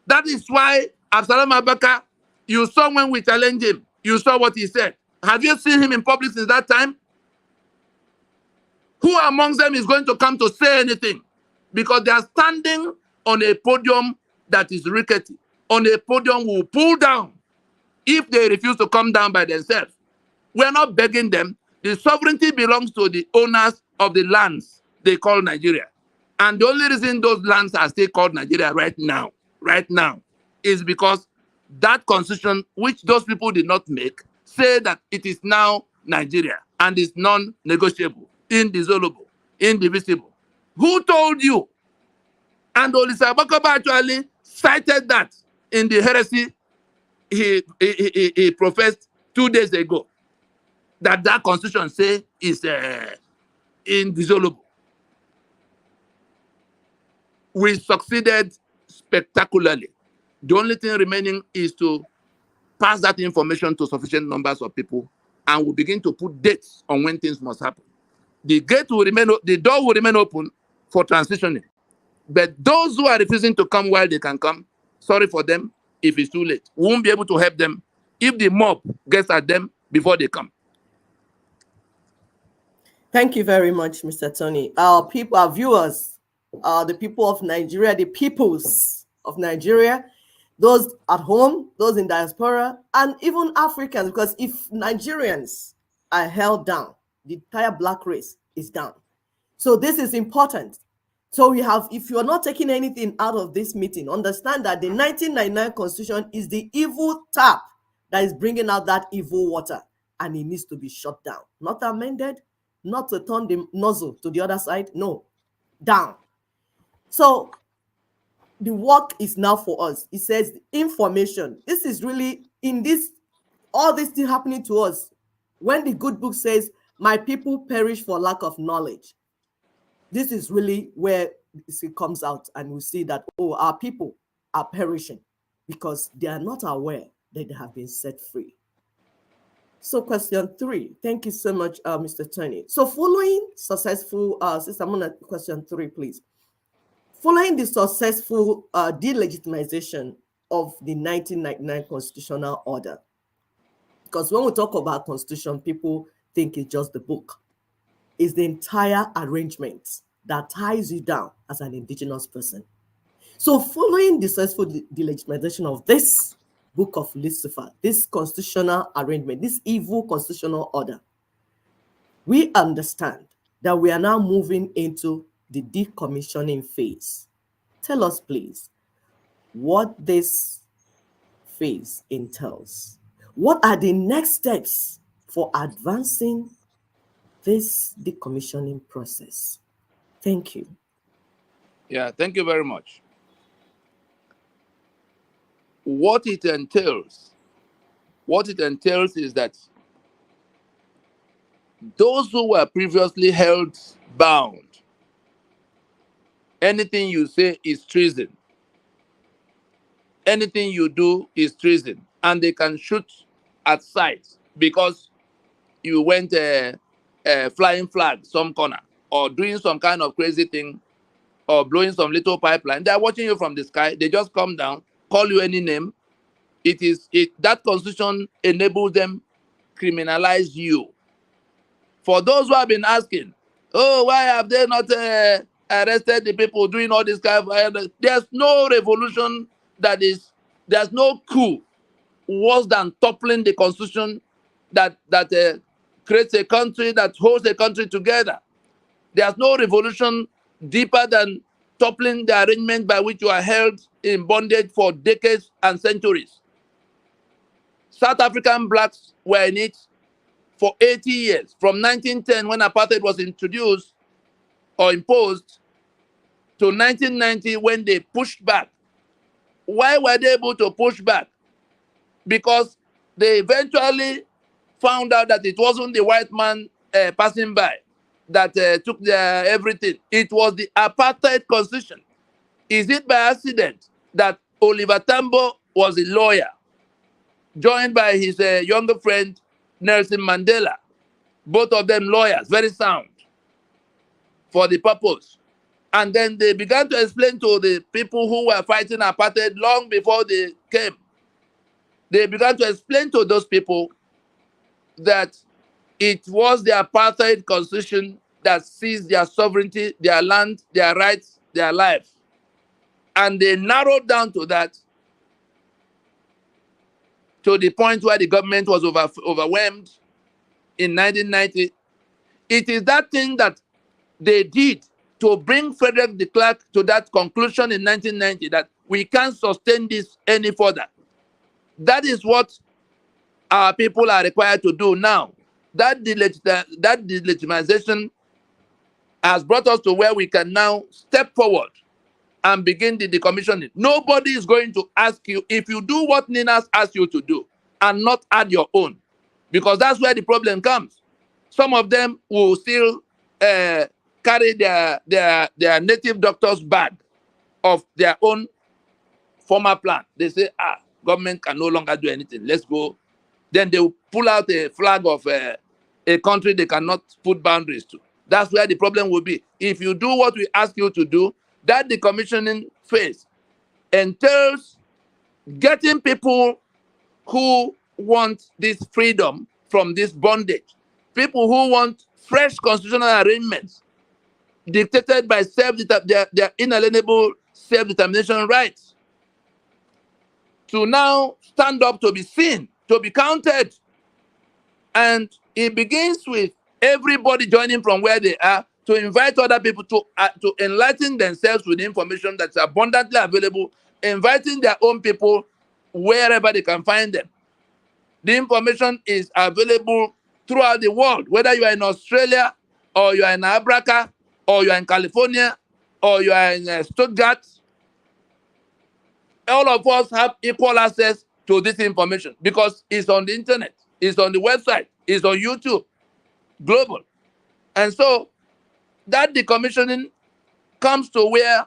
That is why Absalom Abaka, you saw when we challenged him, you saw what he said. Have you seen him in public since that time? Who amongst them is going to come to say anything? Because they are standing on a podium that is rickety, on a podium we will pull down if they refuse to come down by themselves. We are not begging them. The sovereignty belongs to the owners of the lands they call Nigeria. And the only reason those lands are still called Nigeria right now, is because that constitution, which those people did not make, say that it is now Nigeria and is non-negotiable, indissoluble, indivisible. Who told you? And Olisa Bakoba actually cited that in the heresy he professed 2 days ago, that constitution say is indissoluble. We succeeded spectacularly. The only thing remaining is to pass that information to sufficient numbers of people, and we begin to put dates on when things must happen. The door will remain open for transitioning. But those who are refusing to come while they can come, sorry for them if it's too late. We won't be able to help them if the mob gets at them before they come. Thank you very much, Mr. Tony. Our people, our viewers, the people of Nigeria, the peoples of Nigeria, those at home, those in diaspora, and even Africans, because if Nigerians are held down, the entire black race is down. So this is important. So we have, if you're not taking anything out of this meeting, understand that the 1999 Constitution is the evil tap that is bringing out that evil water, and it needs to be shut down. Not amended, not to turn the nozzle to the other side, no, down. So the work is now for us. It says information. This is really, in this, all this thing happening to us, when the good book says, my people perish for lack of knowledge. This is really where it comes out, and we see that, oh, our people are perishing because they are not aware that they have been set free. So question 3, thank you so much, Mr. Tony. So following successful, Sister Mona, question 3, please. Following the successful delegitimization of the 1999 constitutional order, because when we talk about constitution, people think it's just the book. Is the entire arrangement that ties you down as an indigenous person. So following the successful delegitimization of this book of Lucifer, this constitutional arrangement, this evil constitutional order, we understand that we are now moving into the decommissioning phase. Tell us, please, what this phase entails. What are the next steps for advancing this decommissioning process? Thank you. Yeah, thank you very much. What it entails is that those who were previously held bound, anything you say is treason. Anything you do is treason. And they can shoot at sight because you went flying flag some corner, or doing some kind of crazy thing, or blowing some little pipeline. They're watching you from the sky. They just come down, call you any name. That constitution enables them criminalize you. For those who have been asking, oh, why have they not arrested the people doing all this kind of... There's no revolution there's no coup worse than toppling the constitution that creates a country, that holds a country together. There's no revolution deeper than toppling the arrangement by which you are held in bondage for decades and centuries. South African blacks were in it for 80 years, from 1910 when apartheid was introduced or imposed to 1990 when they pushed back. Why were they able to push back? Because they eventually found out that it wasn't the white man passing by. that took their everything. It was the apartheid constitution. Is it by accident that Oliver Tambo was a lawyer, joined by his younger friend, Nelson Mandela? Both of them lawyers, very sound for the purpose. And then they began to explain to the people who were fighting apartheid long before they came. They began to explain to those people that it was the apartheid constitution that seized their sovereignty, their land, their rights, their life. And they narrowed down to that, to the point where the government was overwhelmed in 1990. It is that thing that they did to bring Frederick de Klerk to that conclusion in 1990, that we can't sustain this any further. That is what our people are required to do now. That delegitimization has brought us to where we can now step forward and begin the decommissioning. Nobody is going to ask you if you do what Ninas asked you to do and not add your own, because that's where the problem comes. Some of them will still carry their native doctor's bag of their own former plan. They say, government can no longer do anything. Let's go. Then they will pull out a flag of a country they cannot put boundaries to. That's where the problem will be. If you do what we ask you to do, that decommissioning phase entails getting people who want this freedom from this bondage, people who want fresh constitutional arrangements dictated by their inalienable self-determination rights, to now stand up, to be seen, to be counted. And it begins with everybody joining from where they are, to invite other people to enlighten themselves with information that's abundantly available, inviting their own people wherever they can find them. The information is available throughout the world, whether you are in Australia, or you are in Abraka, or you are in California, or you are in Stuttgart. All of us have equal access to this information because it's on the internet, it's on the website, it's on YouTube, global. And so that decommissioning comes to where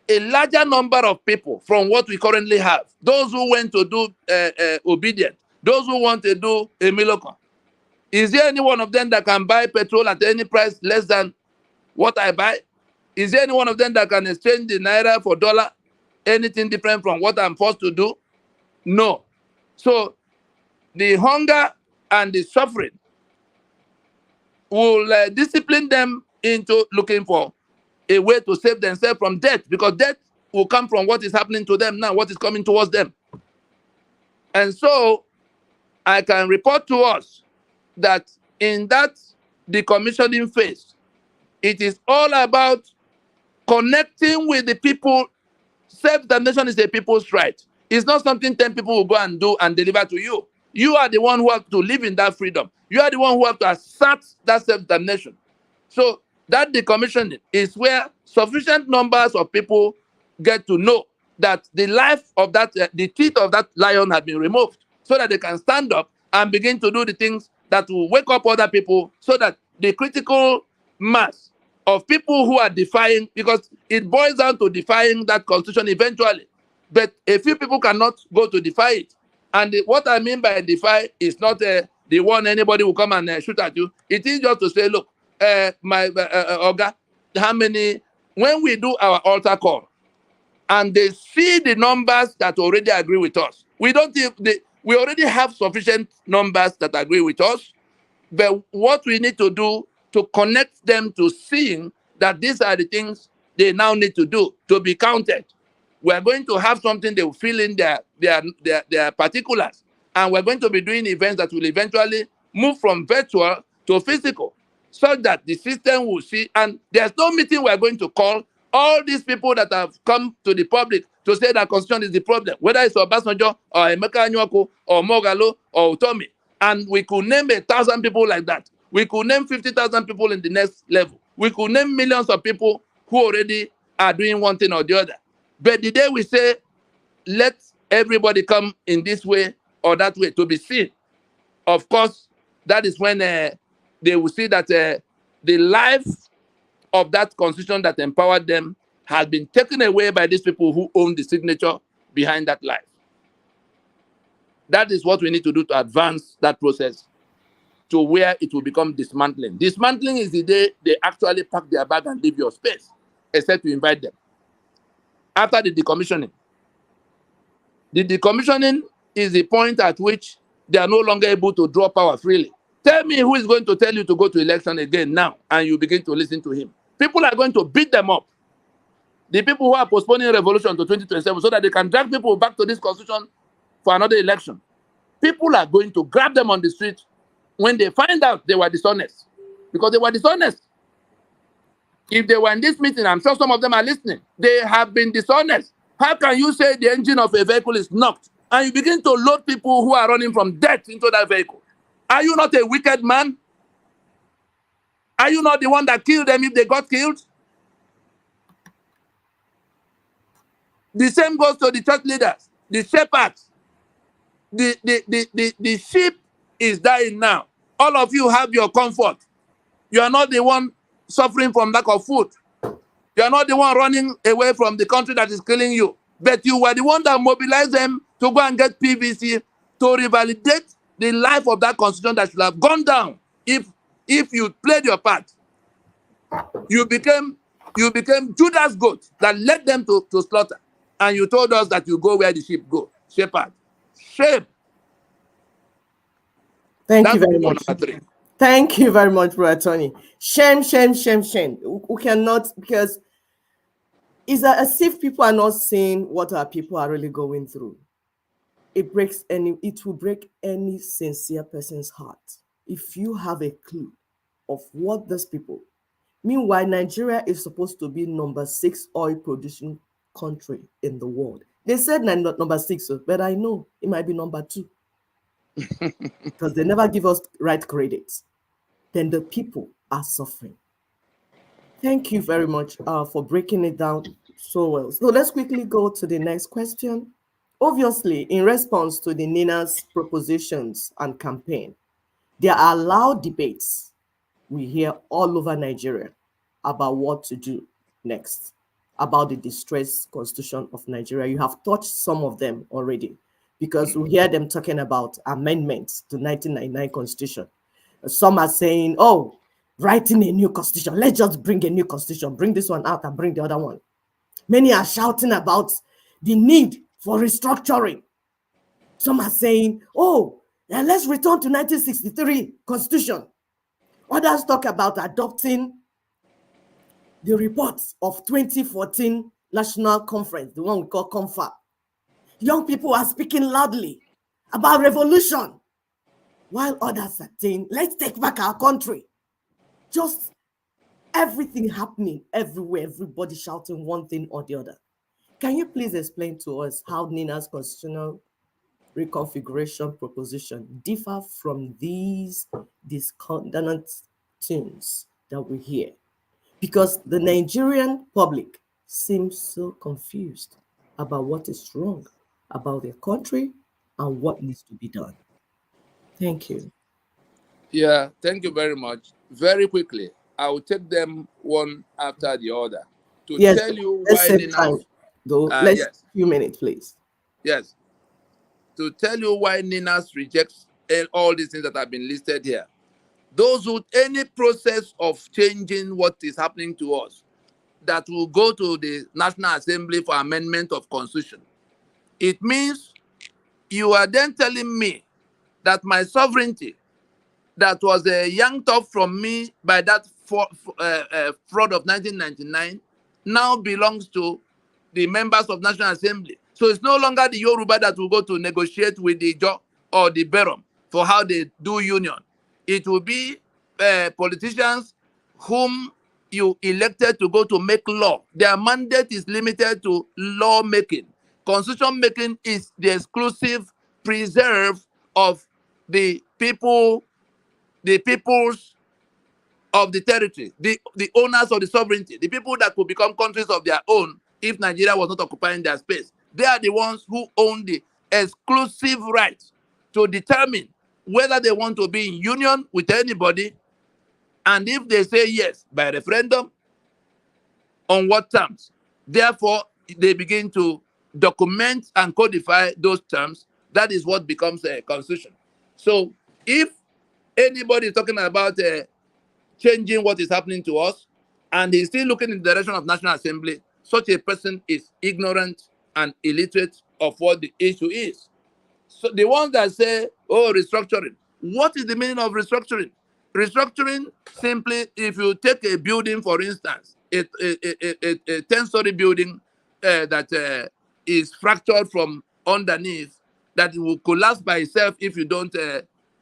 a larger number of people from what we currently have, those who went to do obedient, those who want to do a milocon, is there any one of them that can buy petrol at any price less than what I buy? Is there any one of them that can exchange the naira for dollar, anything different from what I'm forced to do? No. So the hunger and the suffering will discipline them into looking for a way to save themselves from death, because death will come from what is happening to them now, what is coming towards them. And so I can report to us that in that decommissioning phase, it is all about connecting with the people. Self-determination is a people's right. It's not something 10 people will go and do and deliver to you. You are the one who have to live in that freedom. You are the one who have to assert that self-determination. So that decommissioning is where sufficient numbers of people get to know that the life of that, the teeth of that lion has been removed, so that they can stand up and begin to do the things that will wake up other people, so that the critical mass of people who are defying, because it boils down to defying that constitution eventually. But a few people cannot go to defy it. And what I mean by defy is not the one anybody will come and shoot at you. It is just to say, look, Oga, how many, when we do our altar call, and they see the numbers that already agree with us, we already have sufficient numbers that agree with us. But what we need to do to connect them to seeing that these are the things they now need to do to be counted. We're going to have something they will fill in their particulars. And we're going to be doing events that will eventually move from virtual to physical, so that the system will see. And there's no meeting we're going to call. All these people that have come to the public to say that constitution is the problem, whether it's Obasanjo or Emeka Anyuako or Mogalo or Utomi. And we could name 1,000 people like that. We could name 50,000 people in the next level. We could name millions of people who already are doing one thing or the other. But the day we say, let everybody come in this way or that way to be seen, of course, that is when they will see that the life of that constitution that empowered them has been taken away by these people who own the signature behind that life. That is what we need to do to advance that process to where it will become dismantling. Dismantling is the day they actually pack their bag and leave your space, except you invite them. After the decommissioning. The decommissioning is the point at which they are no longer able to draw power freely. Tell me who is going to tell you to go to election again now, and you begin to listen to him. People are going to beat them up. The people who are postponing revolution to 2027 so that they can drag people back to this constitution for another election. People are going to grab them on the street when they find out they were dishonest. Because they were dishonest. If they were in this meeting, I'm sure some of them are listening. They have been dishonest. How can you say the engine of a vehicle is knocked and you begin to load people who are running from death into that vehicle? Are you not a wicked man? Are you not the one that killed them if they got killed? The same goes to the church leaders, the shepherds. The sheep is dying now. All of you have your comfort. You are not the one suffering from lack of food. You are not the one running away from the country that is killing you. But you were the one that mobilized them to go and get PVC to revalidate the life of that constitution that should have gone down if you played your part. You became Judas' goat that led them to slaughter. And you told us that you go where the sheep go. Shepherd. Shame. Thank That's you very much. number 3. Thank you very much, Brother Tony. Shame, shame, shame, shame. We cannot, because it's as if people are not seeing what our people are really going through. It will break any sincere person's heart if you have a clue of what these people. Meanwhile, Nigeria is supposed to be number 6 oil producing country in the world. They said number 6, but I know it might be number 2 because they never give us right credits. Then the people are suffering. Thank you very much for breaking it down so well. So let's quickly go to the next question. Obviously, in response to the Nina's propositions and campaign, there are loud debates we hear all over Nigeria about what to do next, about the distressed constitution of Nigeria. You have touched some of them already, because we hear them talking about amendments to 1999 constitution. Some are saying, oh, writing a new constitution. Let's just bring a new constitution, bring this one out and bring the other one. Many are shouting about the need for restructuring. Some are saying, oh, let's return to 1963 constitution. Others talk about adopting the reports of 2014 National Conference, the one we call CONFA. Young people are speaking loudly about revolution, while others are saying, let's take back our country. Just everything happening everywhere, everybody shouting one thing or the other. Can you please explain to us how Nina's constitutional reconfiguration proposition differ from these discordant tunes that we hear? Because the Nigerian public seems so confused about what is wrong about their country and what needs to be done. Thank you. Yeah, thank you very much. Very quickly, I will take them one after the other to tell you why Nina's. Let's a few minutes, please. Yes. To tell you why Nina's rejects all these things that have been listed here. Those with any process of changing what is happening to us that will go to the National Assembly for amendment of Constitution, it means you are then telling me that my sovereignty that was yanked off from me by that fraud of 1999 now belongs to the members of National Assembly. So it's no longer the Yoruba that will go to negotiate with the Jo or the Berom for how they do union. It will be politicians whom you elected to go to make law. Their mandate is limited to law making. Constitution making is the exclusive preserve of the people, the peoples of the territory, the owners of the sovereignty, the people that could become countries of their own if Nigeria was not occupying their space. They are the ones who own the exclusive right to determine whether they want to be in union with anybody And if they say yes by referendum, on what terms? Therefore, they begin to document and codify those terms. That is what becomes a constitution. So if anybody is talking about changing what is happening to us, and he's still looking in the direction of National Assembly, such a person is ignorant and illiterate of what the issue is. So the ones that say, oh, restructuring, what is the meaning of restructuring? Restructuring simply, if you take a building, for instance, a 10-story building that is fractured from underneath, that will collapse by itself if you don't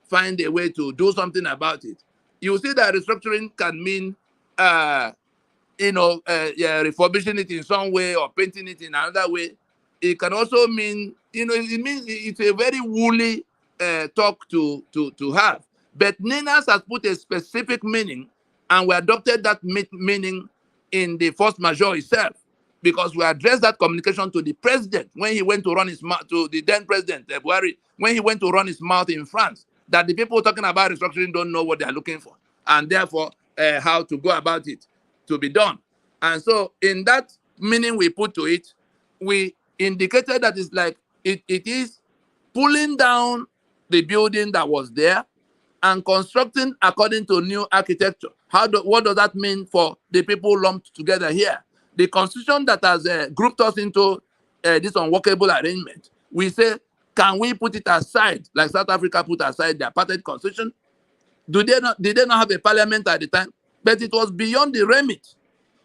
find a way to do something about it. You see that restructuring can mean, refurbishing it in some way or painting it in another way. It can also mean, it means it's a very woolly talk to have. But Ninas has put a specific meaning, and we adopted that meaning in the force majeure itself, because we addressed that communication to the president when he went to run his mouth, to the then president, Buhari, when he went to run his mouth in France, that the people talking about restructuring don't know what they're looking for, and therefore how to go about it to be done. And so in that meaning we put to it, we indicated that it's like it is pulling down the building that was there and constructing according to new architecture. What does that mean for the people lumped together here? The constitution that has grouped us into this unworkable arrangement, we say, can we put it aside, like South Africa put aside the apartheid constitution? Did they not have a parliament at the time? But it was beyond the remit,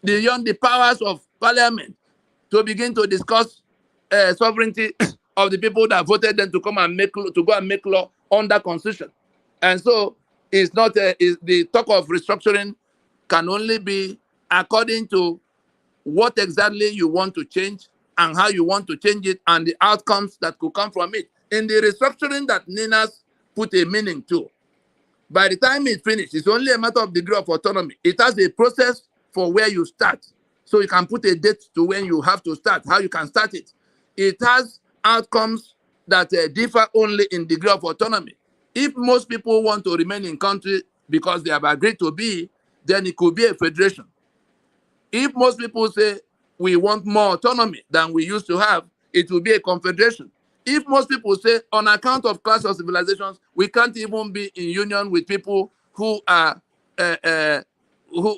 beyond the powers of parliament to begin to discuss sovereignty of the people that voted them to come and go and make law under constitution. And so it's not the talk of restructuring can only be according to what exactly you want to change and how you want to change it and the outcomes that could come from it. In the restructuring that Ninas put a meaning to, by the time it's finished, it's only a matter of degree of autonomy. It has a process for where you start. So you can put a date to when you have to start, how you can start it. It has outcomes that differ only in degree of autonomy. If most people want to remain in country because they have agreed to be, then it could be a federation. If most people say we want more autonomy than we used to have, it will be a confederation. If most people say on account of class of civilizations, we can't even be in union with people who are who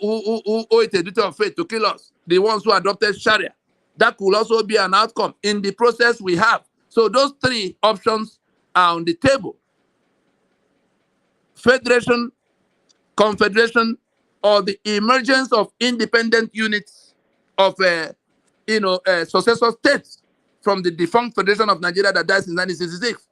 owe it a duty of faith to kill us, the ones who adopted Sharia, that could also be an outcome in the process we have. So those three options are on the table: federation, confederation, or the emergence of independent units of successor states from the defunct Federation of Nigeria that died in 1966.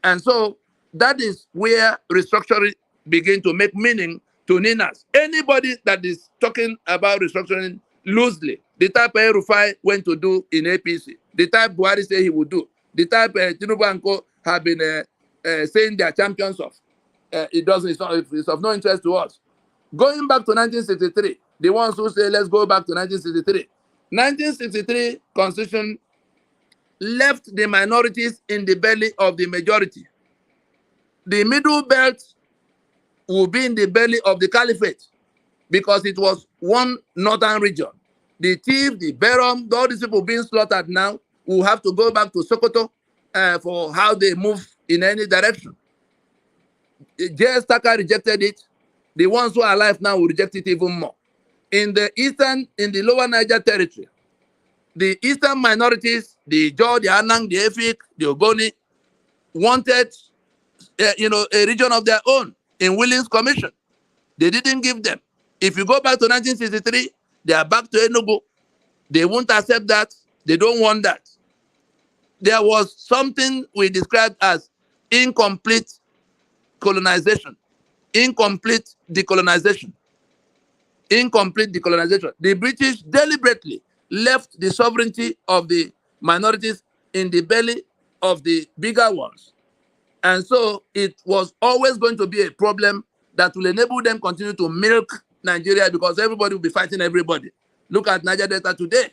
And so that is where restructuring begin to make meaning to Ninas. Anybody that is talking about restructuring loosely, the type Rufai went to do in APC, the type Buhari said he would do, the type Tinubu and Co have been saying they are champions of, it's of no interest to us. Going back to 1963, the ones who say let's go back to 1963. 1963 Constitution left the minorities in the belly of the majority. The middle belt will be in the belly of the caliphate because it was one northern region. The Tiv, the Berom, all these people being slaughtered now will have to go back to Sokoto for how they move in any direction. J.S. Taka rejected it. The ones who are alive now will reject it even more. In the lower Niger territory, the eastern minorities, the Jaw, the Anang, the Efik, the Ogoni, wanted a region of their own in Willings Commission. They didn't give them. If you go back to 1963, they are back to Enugu. They won't accept that. They don't want that. There was something we described as incomplete colonization, incomplete decolonization. Incomplete decolonization. The British deliberately left the sovereignty of the minorities in the belly of the bigger ones. And so it was always going to be a problem that will enable them continue to milk Nigeria because everybody will be fighting everybody. Look at Niger Delta today.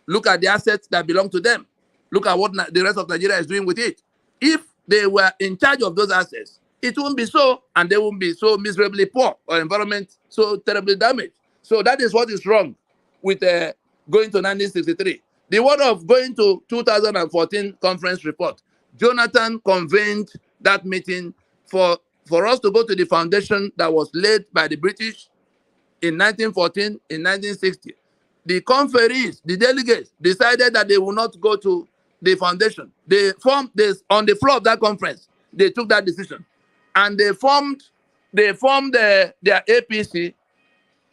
Look at the assets that belong to them. Look at what the rest of Nigeria is doing with it. If they were in charge of those assets it won't be so, and they won't be so miserably poor or environment so terribly damaged. So that is what is wrong with going to 1963. The word of going to 2014 conference report, Jonathan convened that meeting for us to go to the foundation that was laid by the British in 1914, in 1960. The conferees, the delegates, decided that they will not go to the foundation. They formed this on the floor of that conference. They took that decision, and they formed their APC,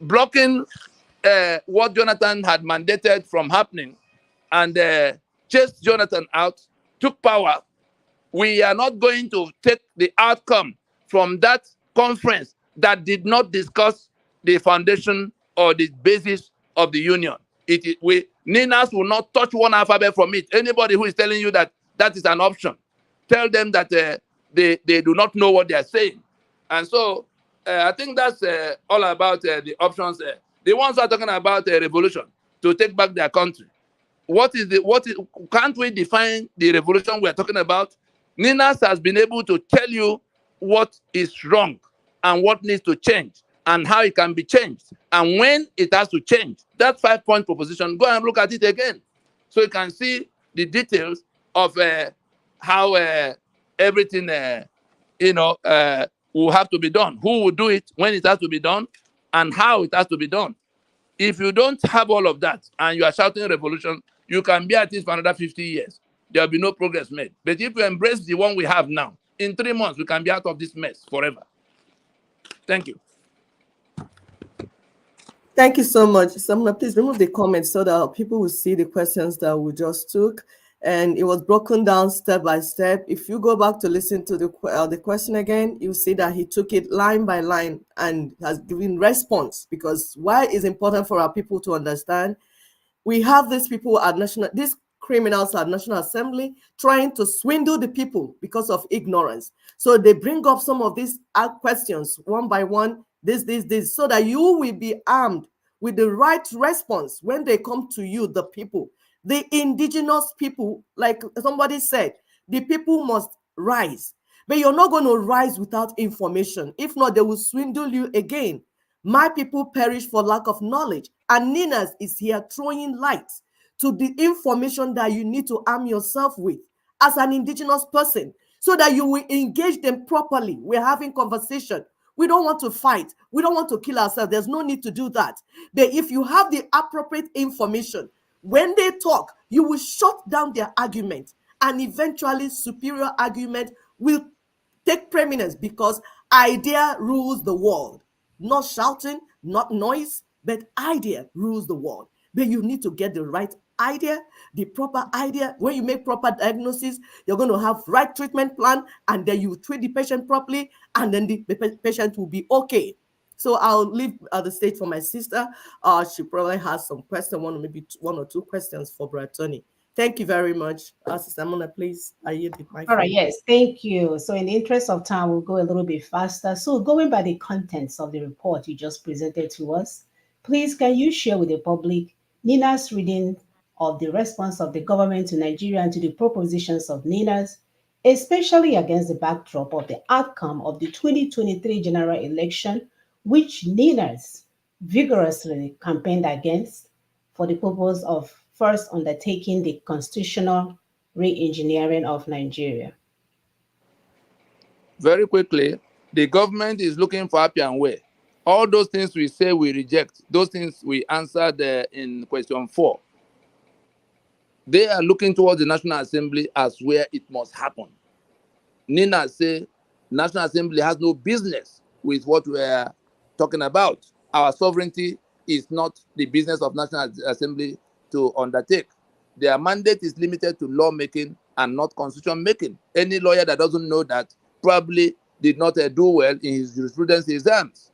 blocking what Jonathan had mandated from happening, and chased Jonathan out, took power. We are not going to take the outcome from that conference that did not discuss the foundation or the basis of the union. Ninas will not touch one alphabet from it. Anybody who is telling you that that is an option, tell them that they do not know what they are saying. And so I think that's all about the options. The ones who are talking about a revolution to take back their country. Can't we define the revolution we're talking about? Ninas has been able to tell you what is wrong and what needs to change and how it can be changed and when it has to change. That 5-point proposition, go and look at it again, so you can see the details of how everything will have to be done, who will do it, when it has to be done, and how it has to be done. If you don't have all of that and you are shouting revolution, you can be at it for another 50 years. There will be no progress made. But if you embrace the one we have now, in 3 months, we can be out of this mess forever. Thank you. Thank you so much. Someone, please remove the comments so that people will see the questions that we just took. And it was broken down step by step. If you go back to listen to the question again, you'll see that he took it line by line and has given response. Because why is important for our people to understand? We have these people at these criminals at National Assembly trying to swindle the people because of ignorance. So they bring up some of these questions one by one, this, so that you will be armed with the right response when they come to you, the people. The indigenous people, like somebody said, the people must rise. But you're not going to rise without information. If not, they will swindle you again. My people perish for lack of knowledge. And Ninas is here throwing light to the information that you need to arm yourself with as an indigenous person so that you will engage them properly. We're having conversation. We don't want to fight. We don't want to kill ourselves. There's no need to do that. But if you have the appropriate information, when they talk, you will shut down their argument, and eventually superior argument will take preeminence because idea rules the world. Not shouting, not noise, but idea rules the world. But you need to get the right idea, the proper idea. When you make proper diagnosis, you're going to have right treatment plan, and then you treat the patient properly, and then the patient will be okay. So I'll leave the stage for my sister. She probably has some questions, maybe one or two questions for Brother Tony. Thank you very much. Sister Mona, please, I yield the mic. All right, yes, thank you. So in the interest of time, we'll go a little bit faster. So going by the contents of the report you just presented to us, please can you share with the public Nina's reading of the response of the government to Nigeria and to the propositions of Ninas, especially against the backdrop of the outcome of the 2023 general election, which Ninas vigorously campaigned against for the purpose of first undertaking the constitutional re-engineering of Nigeria? Very quickly, the government is looking for happy and way. All those things we say we reject, those things we answered in question 4. They are looking towards the National Assembly as where it must happen. Nina say National Assembly has no business with what we are talking about. Our sovereignty is not the business of National Assembly to undertake. Their mandate is limited to lawmaking and not constitution making. Any lawyer that doesn't know that probably did not do well in his jurisprudence exams.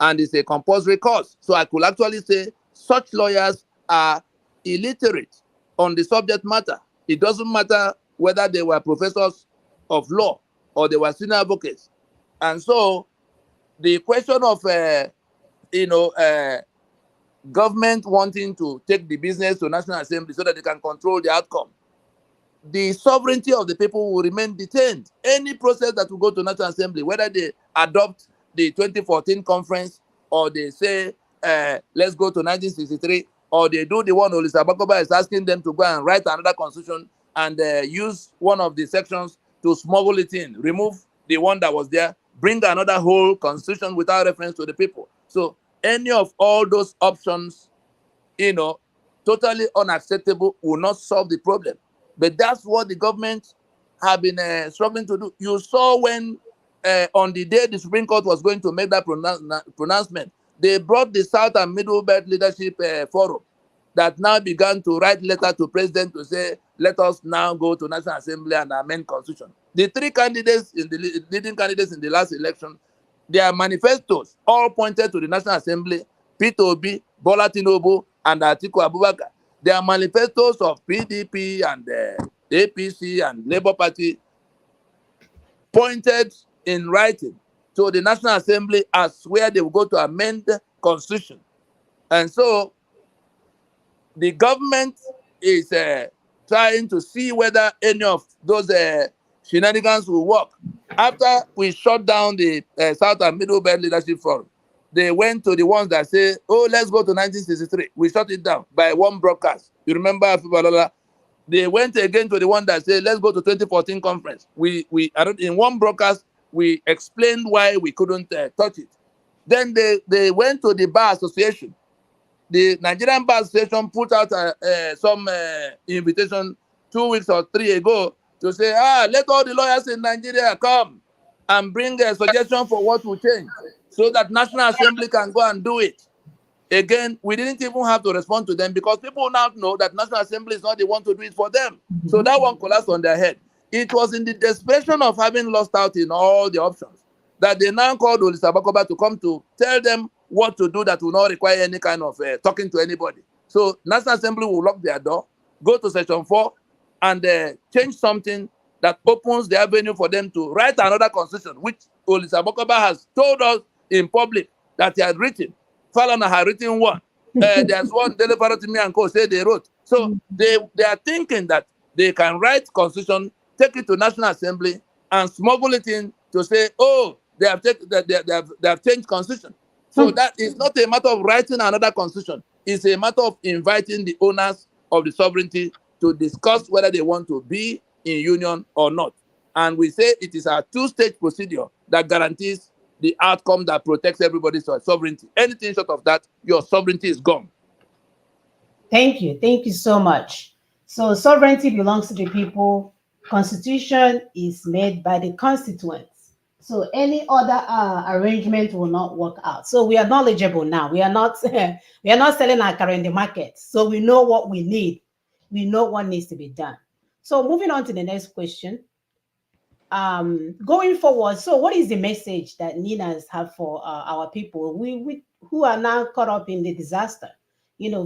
And it's a compulsory course. So I could actually say such lawyers are illiterate on the subject matter. It doesn't matter whether they were professors of law or they were senior advocates. And so the question of, government wanting to take the business to National Assembly so that they can control the outcome, the sovereignty of the people will remain detained. Any process that will go to National Assembly, whether they adopt the 2014 conference or they say, let's go to 1963, or they do the one Olisa Bakoba is asking them to go and write another constitution and use one of the sections to smuggle it in, remove the one that was there, bring another whole constitution without reference to the people. So any of all those options, totally unacceptable, will not solve the problem. But that's what the government have been struggling to do. You saw when on the day the Supreme Court was going to make that pronouncement, they brought the South and Middle Belt Leadership Forum that now began to write letter to President to say, let us now go to National Assembly and amend Constitution. The three candidates, leading candidates in the last election, their manifestos all pointed to the National Assembly, Peter Obi, Bola Tinubu, and Atiku Abubakar. Their manifestos of PDP and the APC and Labour Party pointed in writing to the National Assembly as where they will go to amend the Constitution. And so the government is trying to see whether any of those shenanigans will work. After we shut down the South and Middle Belt Leadership Forum, they went to the ones that say, oh, let's go to 1963. We shut it down by one broadcast. You remember, Afibalola? They went again to the one that said, let's go to 2014 conference. In one broadcast, we explained why we couldn't touch it. Then they went to the Bar Association. The Nigerian Bar Association put out some invitation 2 weeks or 3 ago to say, let all the lawyers in Nigeria come and bring a suggestion for what will change so that National Assembly can go and do it. Again, we didn't even have to respond to them because people now know that National Assembly is not the one to do it for them. So that one collapsed on their head. It was in the desperation of having lost out in all the options that they now called Olisa Bakoba to come to tell them what to do that will not require any kind of talking to anybody. So National Assembly will lock their door, go to Section 4, and change something that opens the avenue for them to write another constitution, which Olisa Bakoba has told us in public that he had written. Falana had written one. There's one Dele Farotimi and Co. said they wrote. So they are thinking that they can write constitution, take it to National Assembly, and smuggle it in to say, oh, they have changed constitution. So that is not a matter of writing another constitution. It's a matter of inviting the owners of the sovereignty to discuss whether they want to be in union or not. And we say it is a two-stage procedure that guarantees the outcome that protects everybody's sovereignty. Anything short of that, your sovereignty is gone. Thank you. Thank you so much. So sovereignty belongs to the people. Constitution is made by the constituents. So any other arrangement will not work out. So we are knowledgeable now. We are not selling our car in the market. So we know what we need. We know what needs to be done. So moving on to the next question. Going forward, so what is the message that Ninas have for our people we who are now caught up in the disaster?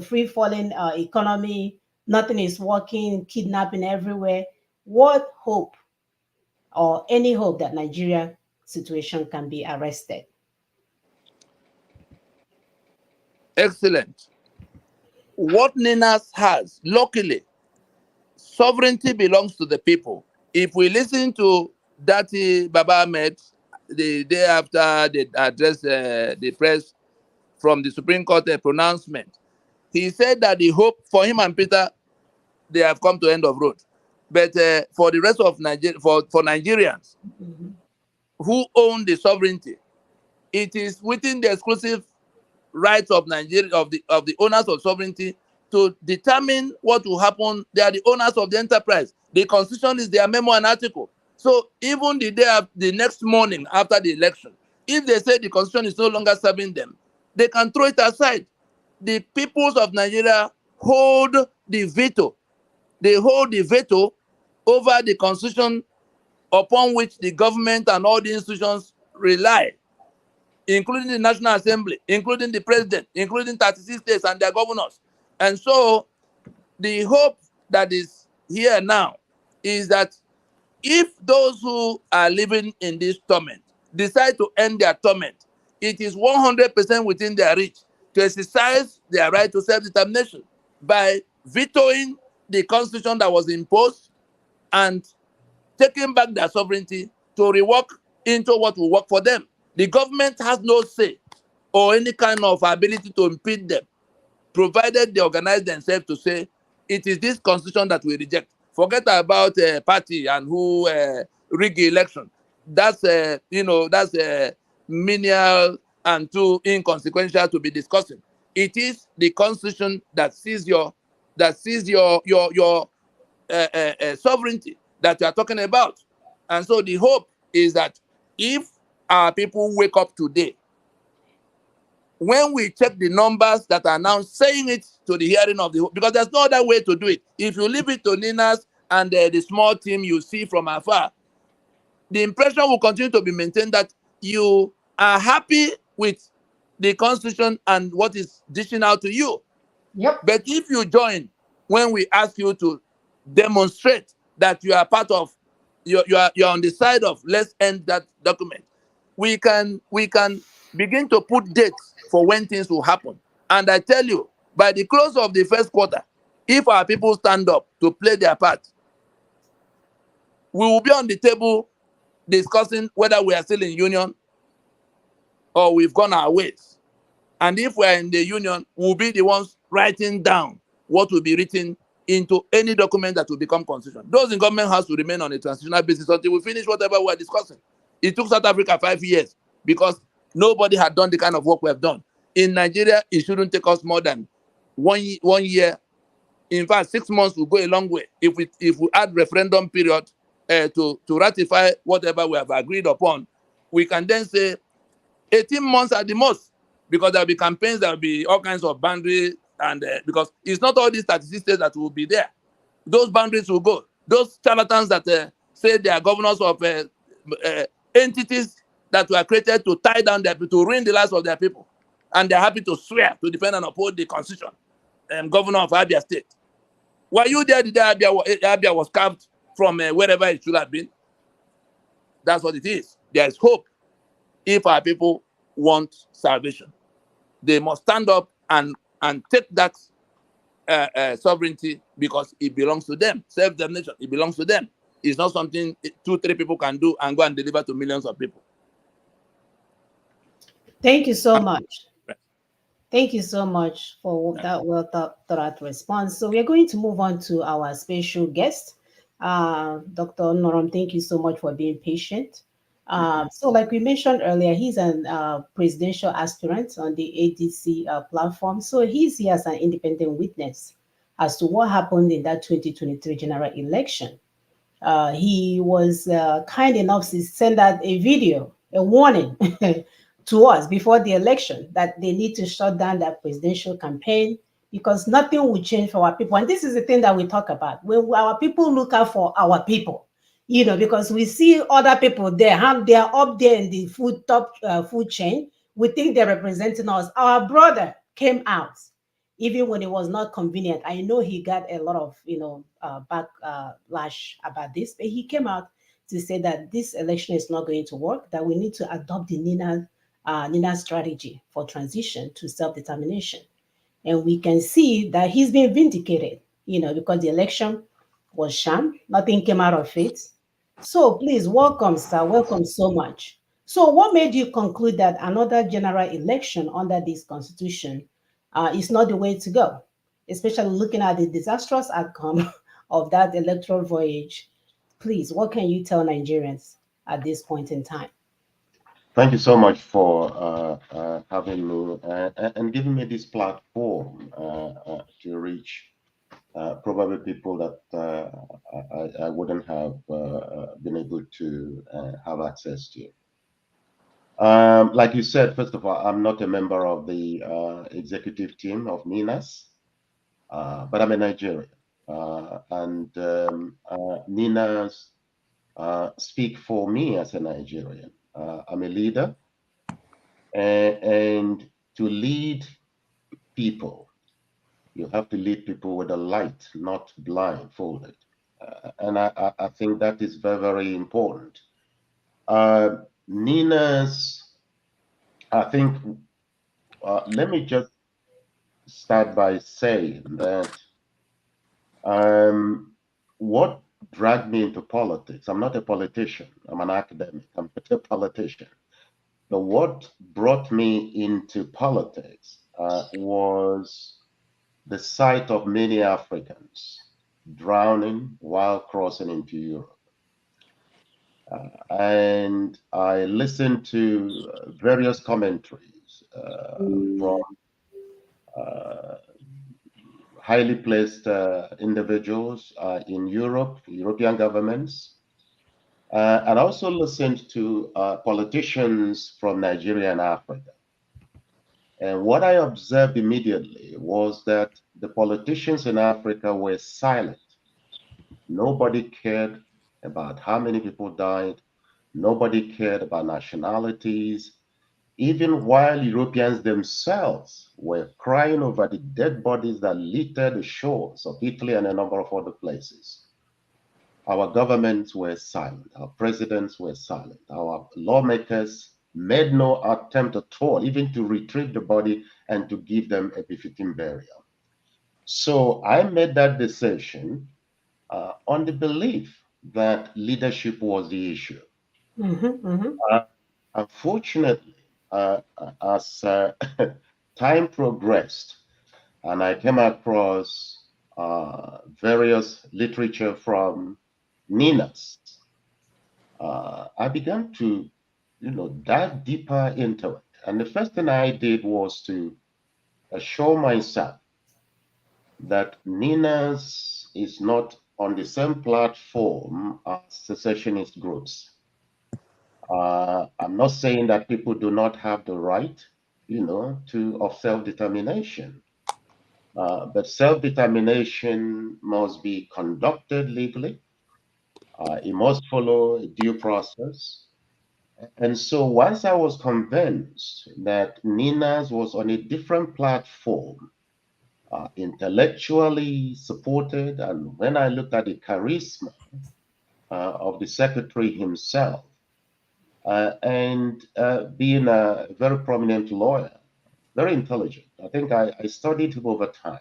Free falling economy, nothing is working, kidnapping everywhere. What hope or any hope that Nigeria situation can be arrested? Excellent. What Ninas has, luckily, sovereignty belongs to the people. If we listen to Dati Baba Ahmed the day after they addressed the press from the Supreme Court pronouncement, he said that the hope for him and Peter, they have come to end of road. But for the rest of Nigeria, for Nigerians who own the sovereignty, it is within the exclusive rights of Nigeria, of the owners of sovereignty, to determine what will happen. They are the owners of the enterprise. The constitution is their memo and article. So even the next morning after the election, if they say the constitution is no longer serving them, they can throw it aside. The peoples of Nigeria hold the veto. They hold the veto over the constitution upon which the government and all the institutions rely, including the National Assembly, including the president, including 36 states and their governors. And so the hope that is here now is that if those who are living in this torment decide to end their torment, it is 100% within their reach to exercise their right to self-determination by vetoing the constitution that was imposed and taking back their sovereignty to rework into what will work for them. The government has no say or any kind of ability to impede them, provided they organize themselves to say, it is this constitution that we reject. Forget about party and who rig election. That's that's menial and too inconsequential to be discussing. It is the constitution that sees your sovereignty that you are talking about. And so the hope is that if our people wake up today, when we check the numbers that are now saying it to the hearing of the, because there's no other way to do it. If you leave it to Ninas and the small team you see from afar, the impression will continue to be maintained that you are happy with the constitution and what is dishing out to you. Yep. But if you join when we ask you to demonstrate that you are part of, you're on the side of let's end that document, we can begin to put dates for when things will happen. And I tell you, by the close of the first quarter, if our people stand up to play their part, we will be on the table discussing whether we are still in union or we've gone our ways. And if we're in the union, we'll be the ones writing down what will be written into any document that will become constitution. Those in government has to remain on a transitional basis until we finish whatever we're discussing. It took South Africa 5 years because nobody had done the kind of work we have done. In Nigeria, it shouldn't take us more than one year. In fact, 6 months will go a long way. If we add referendum period to ratify whatever we have agreed upon, we can then say 18 months at the most, because there'll be campaigns, there'll be all kinds of boundaries, and because it's not all these 36 states that will be there. Those boundaries will go. Those charlatans that say they are governors of entities that were created to tie down their people, to ruin the lives of their people, and they're happy to swear to defend and uphold the constitution. Governor of Abia State. Were you there the day Abia was carved from wherever it should have been? That's what it is. There is hope if our people want salvation. They must stand up and take that sovereignty, because it belongs to them. Self-determination, it belongs to them. It's not something 2-3 people can do and go and deliver to millions of people. Thank you so much. Thank you so much for that well thought out response. So we're going to move on to our special guest. Dr. Norom, thank you so much for being patient. So like we mentioned earlier, he's an presidential aspirant on the ADC platform. So he's here as an independent witness as to what happened in that 2023 general election. He was kind enough to send out a video, a warning to us before the election that they need to shut down that presidential campaign because nothing will change for our people. And this is the thing that we talk about. When our people look out for our people, because we see other people there, they are up there in the food chain. We think they're representing us. Our brother came out even when it was not convenient. I know he got a lot of backlash about this, but he came out to say that this election is not going to work, that we need to adopt the Nina strategy for transition to self-determination. And we can see that he's been vindicated, because the election was sham. Nothing came out of it. So please, welcome, sir. Welcome so much. So what made you conclude that another general election under this constitution is not the way to go, especially looking at the disastrous outcome of that electoral voyage? Please, what can you tell Nigerians at this point in time? Thank you so much for having me and giving me this platform to reach probably people that I wouldn't have been able to have access to. Like you said, first of all, I'm not a member of the executive team of NINAS, but I'm a Nigerian. And NINAS speak for me as a Nigerian. I'm a leader, and to lead people, you have to lead people with a light, not blindfolded. And I think that is very, very important. Nina's, I think, let me just start by saying that what dragged me into politics. I'm not a politician. I'm an academic. I'm not a politician. But what brought me into politics was the sight of many Africans drowning while crossing into Europe. And I listened to various commentaries from uh, highly placed individuals in Europe, European governments, and I also listened to politicians from Nigeria and Africa. And what I observed immediately was that the politicians in Africa were silent. Nobody cared about how many people died. Nobody cared about nationalities. Even while Europeans themselves were crying over the dead bodies that littered the shores of Italy and a number of other places, our governments were silent, our presidents were silent, our lawmakers made no attempt at all, even to retrieve the body and to give them a befitting burial. So I made that decision on the belief that leadership was the issue. Uh, Unfortunately, as time progressed, and I came across various literature from Ninas, I began to, dive deeper into it. And the first thing I did was to assure myself that Ninas is not on the same platform as secessionist groups. I'm not saying that people do not have the right, of self-determination. But self-determination must be conducted legally. It must follow a due process. And so once I was convinced that Nina's was on a different platform, intellectually supported, and when I looked at the charisma of the secretary himself, and being a very prominent lawyer, very intelligent, I think I studied him over time.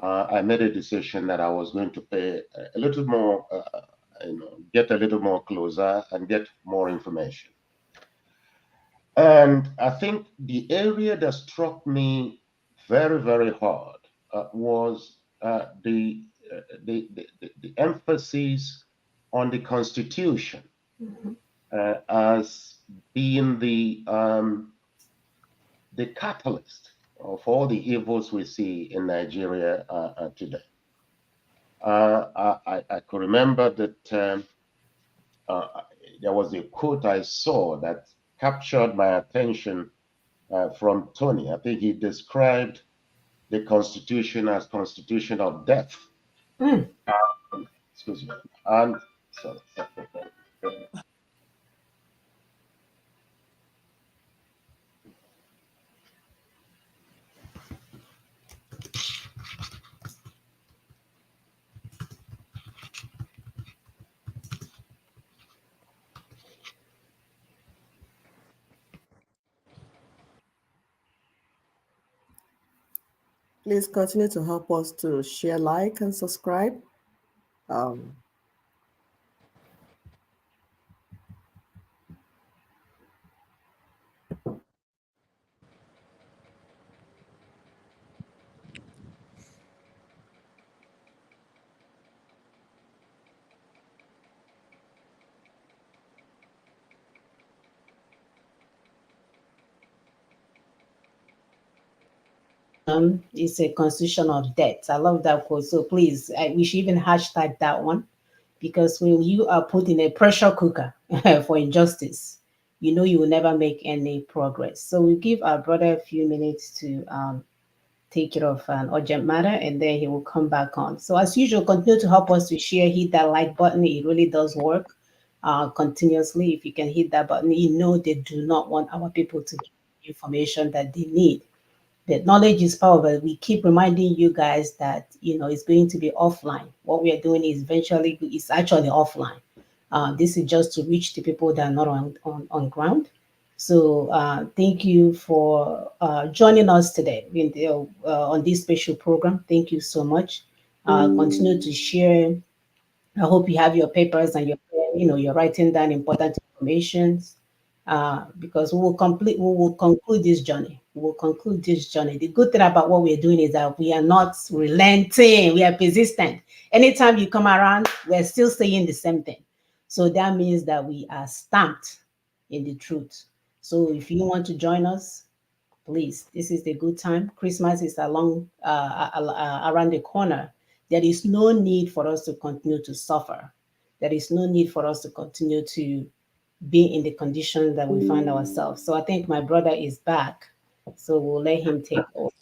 I made a decision that I was going to pay a little more, get a little more closer and get more information. And I think the area that struck me very, very hard was the emphasis on the Constitution as being the catalyst of all the evils we see in Nigeria today. I could remember that there was a quote I saw that captured my attention from Tony. I think he described the Constitution as Constitution of death. Excuse me. And sorry. Please continue to help us to share, like, and subscribe. Um, It's a constitution of debt. I love that quote. So please, we should even hashtag that one, because when you are put in a pressure cooker for injustice, you know you will never make any progress. So we give our brother a few minutes to take care of an urgent matter, and then he will come back on. So as usual, continue to help us to share, hit that like button. It really does work continuously. If you can hit that button, you know they do not want our people to get information that they need. The knowledge is power, but we keep reminding you guys that it's going to be offline. What we are doing is eventually it's actually offline. This is just to reach the people that are not on ground. So thank you for joining us today on this special program. Thank you so much. Continue to share I hope you have your papers and you're writing down important information, because we will conclude this journey. We will conclude this journey. The good thing about what we're doing is that we are not relenting. We are persistent. Anytime you come around, we're still saying the same thing. So that means that we are stamped in the truth. So if you want to join us, please, this is the good time. Christmas is around the corner. There is no need for us to continue to suffer. There is no need for us to continue to be in the condition that we find ourselves. So I think my brother is back. So we'll let him take over.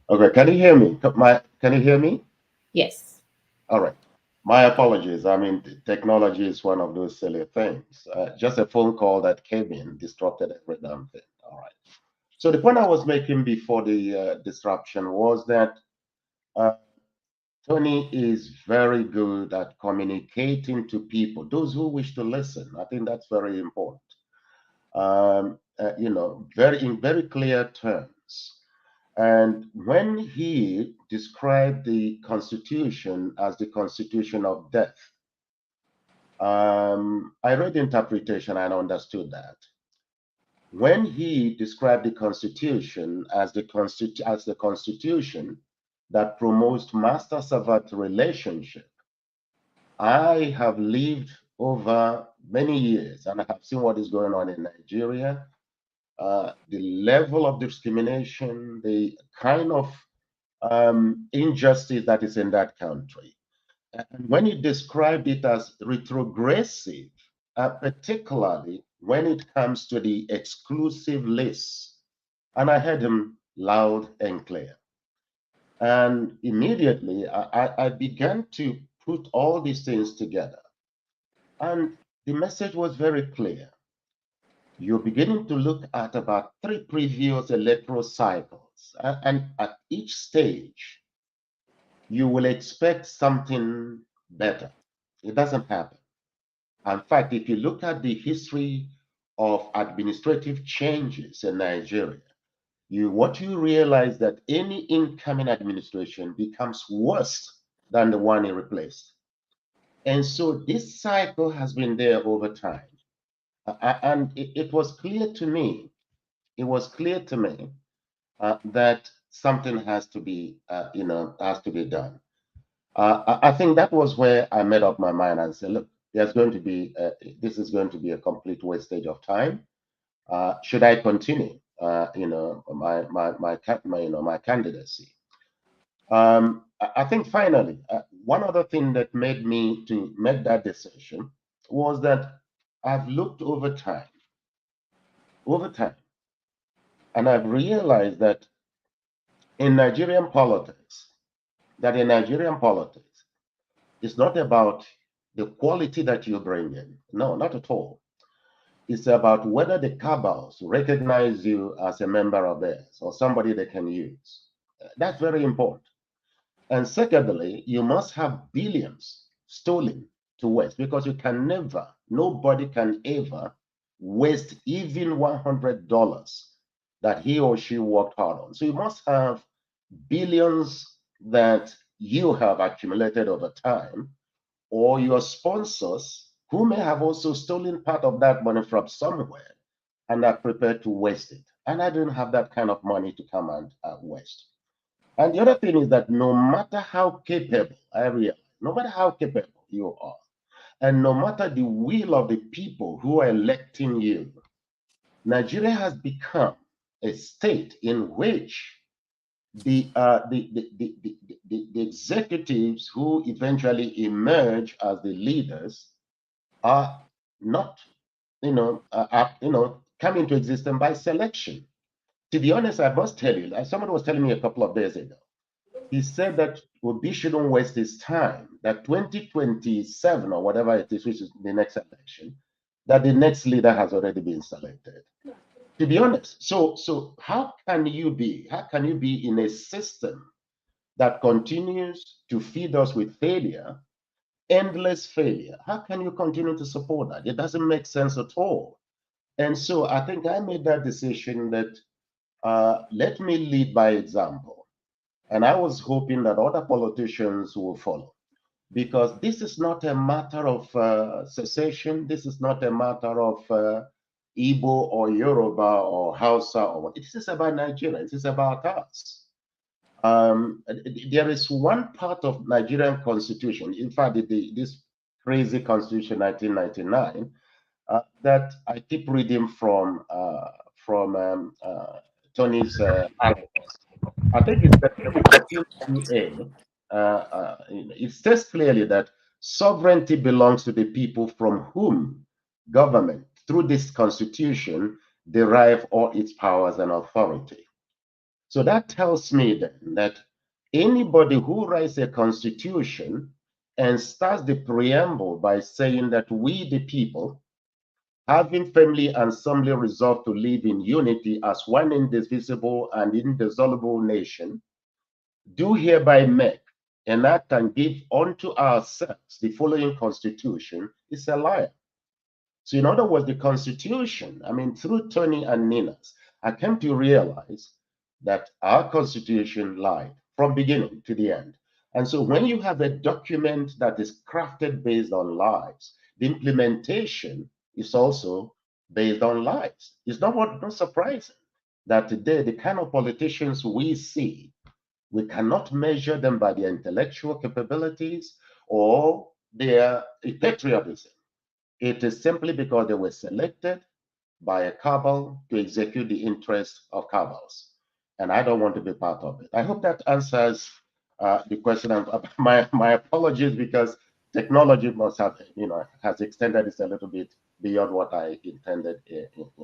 Okay, can you hear me? Can you hear me? Yes. All right. My apologies. I mean, technology is one of those silly things. Just a phone call that came in disrupted every damn thing. All right. So the point I was making before the disruption was that uh, Tony is very good at communicating to people, those who wish to listen. I think that's very important. Very in very clear terms. And when he described the Constitution as the Constitution of death, I read the interpretation and understood that. When he described the Constitution as the Constitution that promotes master-servant relationship, I have lived over many years and I have seen what is going on in Nigeria, the level of discrimination, the kind of injustice that is in that country. And when he described it as retrogressive, particularly when it comes to the exclusive list, and I heard him loud and clear. And immediately I began to put all these things together. And the message was very clear. You're beginning to look at about 3 previous electoral cycles, and at each stage, you will expect something better. It doesn't happen. In fact, if you look at the history of administrative changes in Nigeria, what you realize that any incoming administration becomes worse than the one it replaced. And so this cycle has been there over time. And it was clear to me, that something has to be, has to be done. I think that was where I made up my mind and said, look, there's going to be, this is going to be a complete wastage of time. Should I continue, my candidacy? I think finally, one other thing that made me to make that decision was that I've looked over time, and I've realized that in Nigerian politics, it's not about the quality that you bring in. No, not at all. It's about whether the cabals recognize you as a member of theirs or somebody they can use. That's very important. And secondly, you must have billions stolen to waste, because you can never, nobody can ever waste even $100 that he or she worked hard on. So you must have billions that you have accumulated over time, or your sponsors who may have also stolen part of that money from somewhere and are prepared to waste it. And I don't have that kind of money to come and waste. And the other thing is that no matter how capable, I realize, no matter how capable you are, and no matter the will of the people who are electing you, Nigeria has become a state in which the executives who eventually emerge as the leaders are not, come into existence by selection. To be honest, I must tell you, as someone was telling me a couple of days ago, he said that Obi shouldn't waste his time, that 2027 or whatever it is, which is the next election, that the next leader has already been selected. To be honest, so how can you be in a system that continues to feed us with failure, endless failure? How can you continue to support that? It doesn't make sense at all. And so I think I made that decision that let me lead by example. And I was hoping that other politicians will follow. because this is not a matter of secession. This is not a matter of Igbo or Yoruba or Hausa or what. This is about Nigeria. This is about us. There is one part of Nigerian constitution, in fact, this crazy constitution 1999, that I keep reading from Tony's articles. I think it's section 14.2a. It says clearly that sovereignty belongs to the people from whom government, through this constitution, derive all its powers and authority. So that tells me then that anybody who writes a constitution and starts the preamble by saying that we, the people, having firmly and solemnly resolved to live in unity as one indivisible and indissoluble nation, do hereby make, enact, and give unto ourselves the following constitution, is a lie. So, in other words, the Constitution, I mean, through Tony and Nina's, I came to realize that our Constitution lied from beginning to the end. And so, when you have a document that is crafted based on lies, the implementation is also based on lies. It's not surprising that today the kind of politicians we see, we cannot measure them by their intellectual capabilities or their patriotism. It is simply because they were selected by a cabal to execute the interests of cabals. And I don't want to be part of it. I hope that answers the question. My apologies, because technology must have, has extended this a little bit beyond what I intended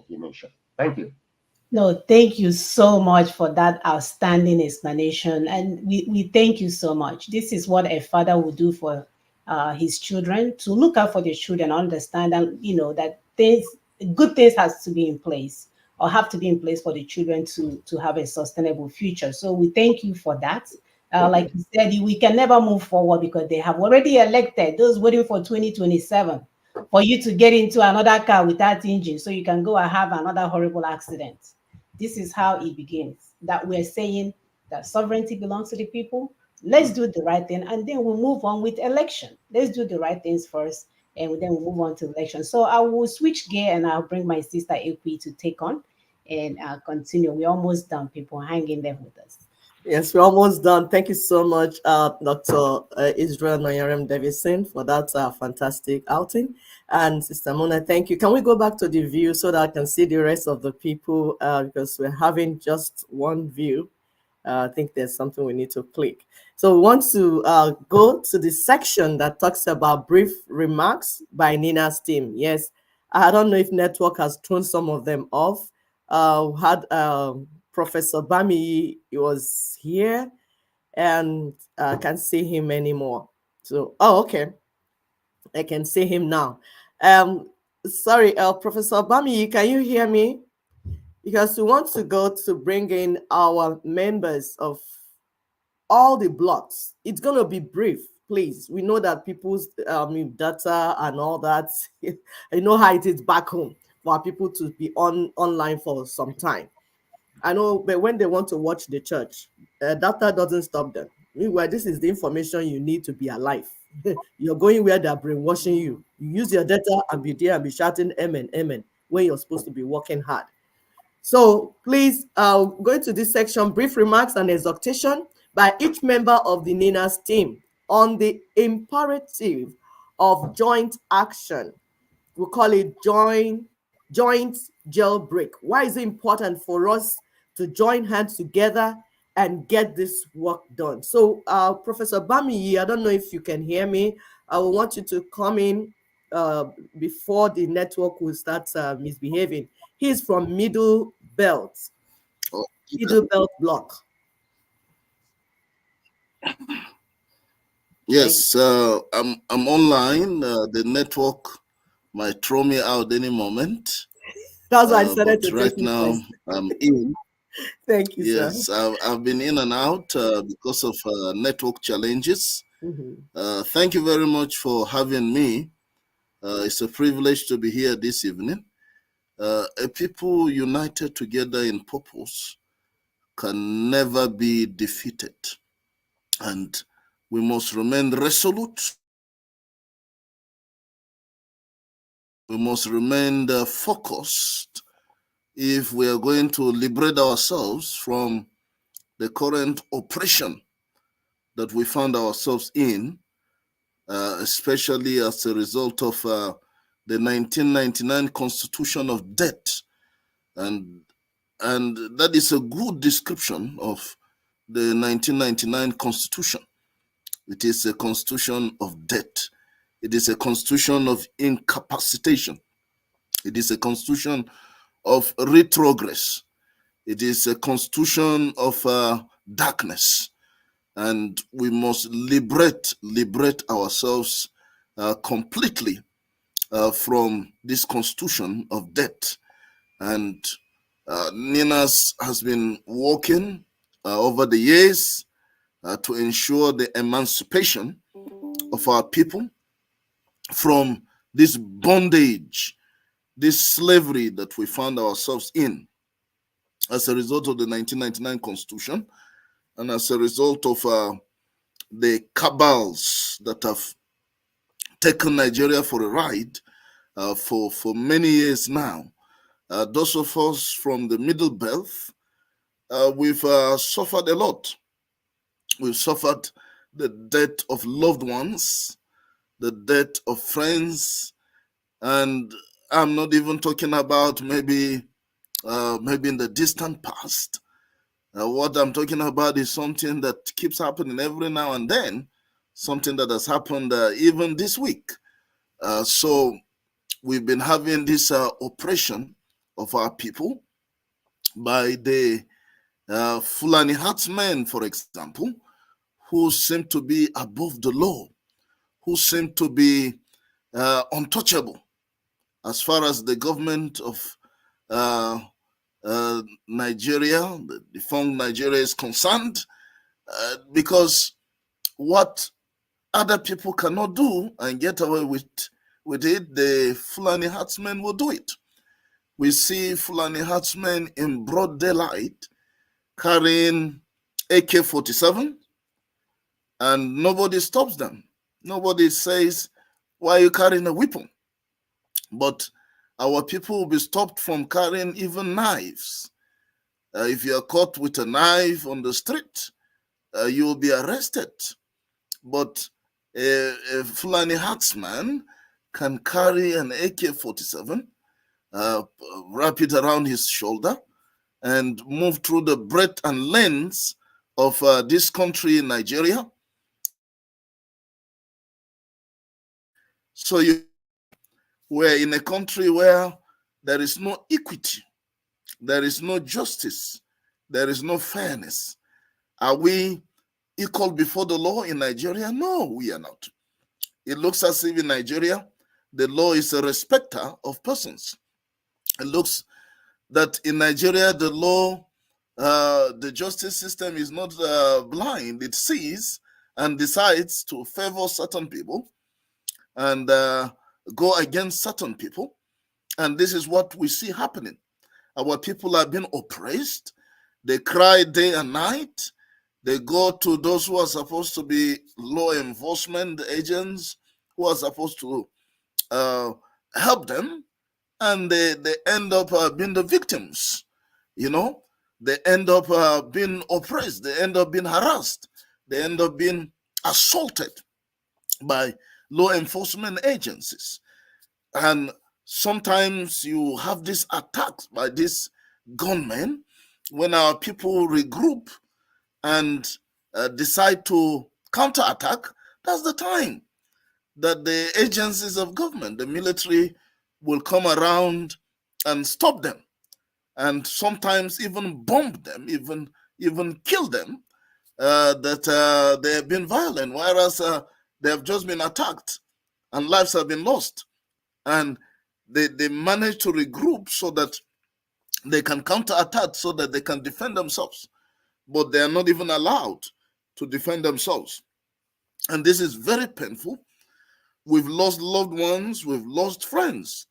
initially. Thank you. No, thank you so much for that outstanding explanation. And we thank you so much. This is what a father would do for his children, to look out for the children, understand, and that good things has to be in place, or have to be in place for the children to have a sustainable future. So we thank you for that. Like you said, we can never move forward because they have already elected those waiting for 2027 for you to get into another car without engine so you can go and have another horrible accident. This is how it begins, that we're saying that sovereignty belongs to the people. Let's do the right thing, and then we'll move on with election. Let's do the right things first, and then we'll move on to election. So I will switch gear and I'll bring my sister AP to take on and continue. We're almost done, people. Hang in there with us. Yes, we're almost done. Thank you so much, Dr. Israel Noyarem Davison, for that fantastic outing. And Sister Mona, thank you. Can we go back to the view so that I can see the rest of the people, because we're having just one view. I think there's something we need to click. So we want to go to the section that talks about brief remarks by Nina's team. Yes, I don't know if network has thrown some of them off. We had Professor Bami, he was here, and I can't see him anymore. So, okay, I can see him now. Sorry, Professor Bami, can you hear me? Because we want to go to bring in our members of all the blocks. It's going to be brief, please. We know that people's data and all that, you know how it is back home for people to be online for some time. I know, but when they want to watch the church, data doesn't stop them. Meanwhile, this is the information you need to be alive. You're going where they're brainwashing you. You use your data and be there and be shouting amen, amen, when you're supposed to be working hard. So please go into this section, brief remarks and exhortation by each member of the NINA's team on the imperative of joint action. We call it joint jailbreak. Why is it important for us to join hands together and get this work done? So Professor Bami, I don't know if you can hear me. I will want you to come in before the network will start misbehaving. He's from Middle Belt, Middle Belt Block. Yes, I'm online. The network might throw me out any moment. That's why I decided but to right take you now first. I'm in. Thank you, Yes, sir. I've been in and out because of network challenges. Mm-hmm. Thank you very much for having me. It's a privilege to be here this evening. A people united together in purpose can never be defeated. And We must remain resolute. We must remain focused if we are going to liberate ourselves from the current oppression that we found ourselves in, especially as a result of the 1999 Constitution of Debt. And that is a good description of the 1999 Constitution. It is a constitution of debt. It is a constitution of incapacitation. It is a constitution of retrogress. It is a constitution of darkness. And we must liberate ourselves completely from this constitution of debt. And Ninas has been working over the years to ensure the emancipation of our people from this bondage, this slavery that we found ourselves in as a result of the 1999 Constitution and as a result of the cabals that have taken Nigeria for a ride for many years now. Those of us from the Middle Belt, we've suffered a lot. We've suffered the death of loved ones, the death of friends, and I'm not even talking about maybe in the distant past. What I'm talking about is something that keeps happening every now and then, something that has happened even this week. So we've been having this oppression of our people by the Fulani herdsmen, for example, who seem to be above the law, who seem to be untouchable as far as the government of Nigeria, the defunct Nigeria is concerned, because what other people cannot do and get away with it, the Fulani herdsmen will do it. We see Fulani herdsmen in broad daylight carrying AK-47, and nobody stops them. Nobody says, why are you carrying a weapon? But our people will be stopped from carrying even knives. If you are caught with a knife on the street, you will be arrested. But a Fulani herdsman can carry an AK-47, wrap it around his shoulder, and move through the breadth and length of this country, Nigeria. So we're in a country where there is no equity, there is no justice, there is no fairness. Are we equal before the law in Nigeria? No, we are not. It looks as if in Nigeria, the law is a respecter of persons. It looks that in Nigeria, the law, the justice system is not blind. It sees and decides to favor certain people and go against certain people. And this is what we see happening. Our people are being oppressed. They cry day and night. They go to those who are supposed to be law enforcement agents, who are supposed to help them, and they end up being the victims. You know, they end up being oppressed. They end up being harassed. They end up being assaulted by law enforcement agencies. And sometimes you have these attacks by these gunmen when our people regroup and decide to counterattack. That's the time that the agencies of government, the military, will come around and stop them, and sometimes even bomb them, even kill them, that they have been violent, whereas they have just been attacked and lives have been lost. And they manage to regroup so that they can counterattack, so that they can defend themselves. But they are not even allowed to defend themselves. And this is very painful. We've lost loved ones, we've lost friends.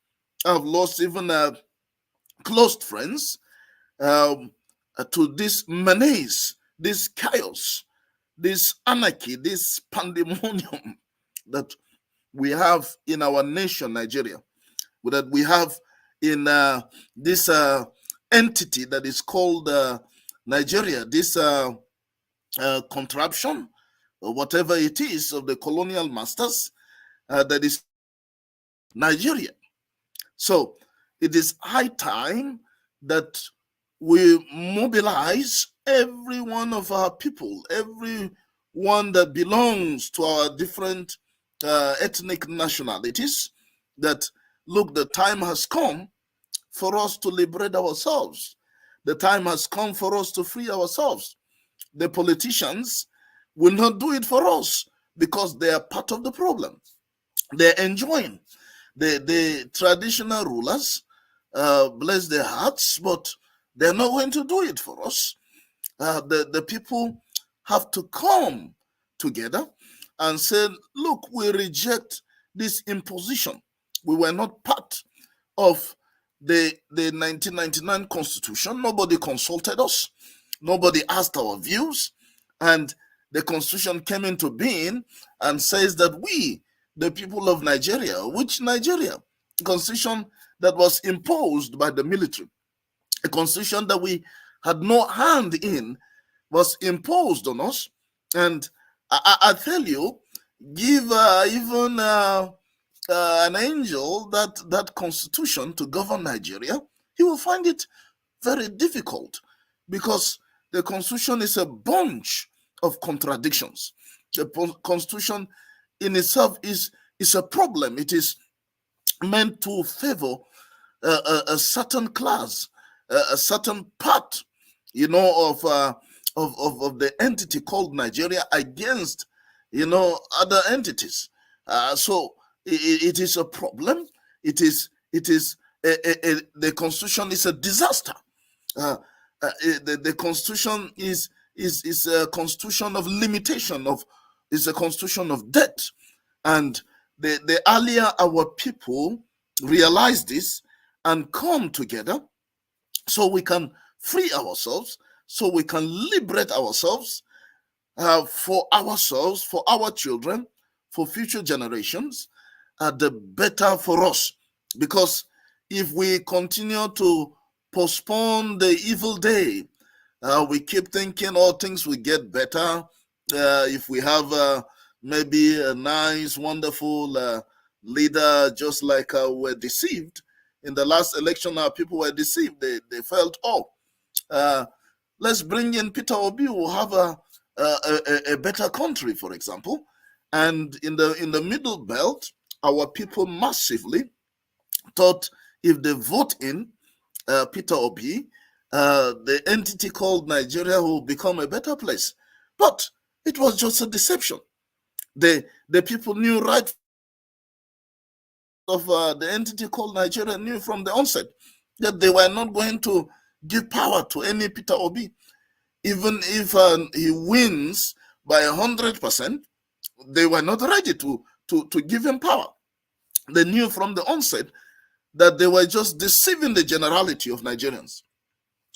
I've lost even close friends to this menace, this chaos, this anarchy, this pandemonium that we have in our nation, Nigeria, that we have in this entity that is called Nigeria, this contraption, or whatever it is, of the colonial masters that is Nigeria. So it is high time that we mobilize every one of our people, every one that belongs to our different ethnic nationalities, that look, the time has come for us to liberate ourselves. The time has come for us to free ourselves. The politicians will not do it for us because they are part of the problem. They're enjoying. The traditional rulers, bless their hearts, but they're not going to do it for us. The people have to come together and say, look, we reject this imposition. We were not part of the 1999 Constitution. Nobody consulted us. Nobody asked our views. And the Constitution came into being and says that we, the people of Nigeria, which Nigeria? A Constitution that was imposed by the military, a Constitution that we had no hand in, was imposed on us. And I tell you, give even an angel that constitution to govern Nigeria, he will find it very difficult, because the constitution is a bunch of contradictions. The constitution in itself is a problem. It is meant to favor a certain class, a certain part, of the entity called Nigeria against, other entities. So it is a problem. The constitution is a disaster. The constitution is a constitution of limitation, is a constitution of debt. And the earlier our people realize this and come together, so we can free ourselves, so we can liberate ourselves, for ourselves, for our children, for future generations, the better for us. Because if we continue to postpone the evil day, we keep thinking all things will get better. If we have maybe a nice, wonderful leader, just like we're deceived. In the last election, our people were deceived. They felt, let's bring in Peter Obi, we'll have a better country, for example. And in the middle belt, our people massively thought if they vote in Peter Obi, the entity called Nigeria will become a better place. But it was just a deception. The people knew right of the entity called Nigeria knew from the onset that they were not going to give power to any Peter Obi. Even if he wins by 100%, they were not ready to give him power. They knew from the onset that they were just deceiving the generality of Nigerians.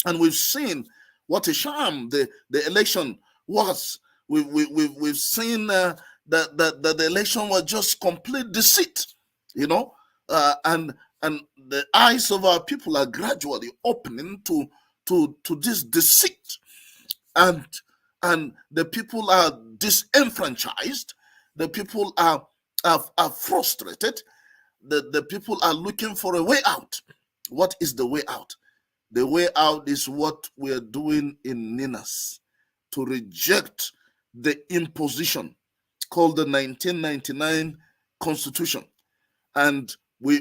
And we've seen what a sham the election was. We've seen that the election was just complete deceit, and the eyes of our people are gradually opening to this deceit, and the people are disenfranchised. The people are frustrated. The people are looking for a way out. What is the way out? The way out is what we are doing in Ninas, to reject the imposition called the 1999 Constitution. And we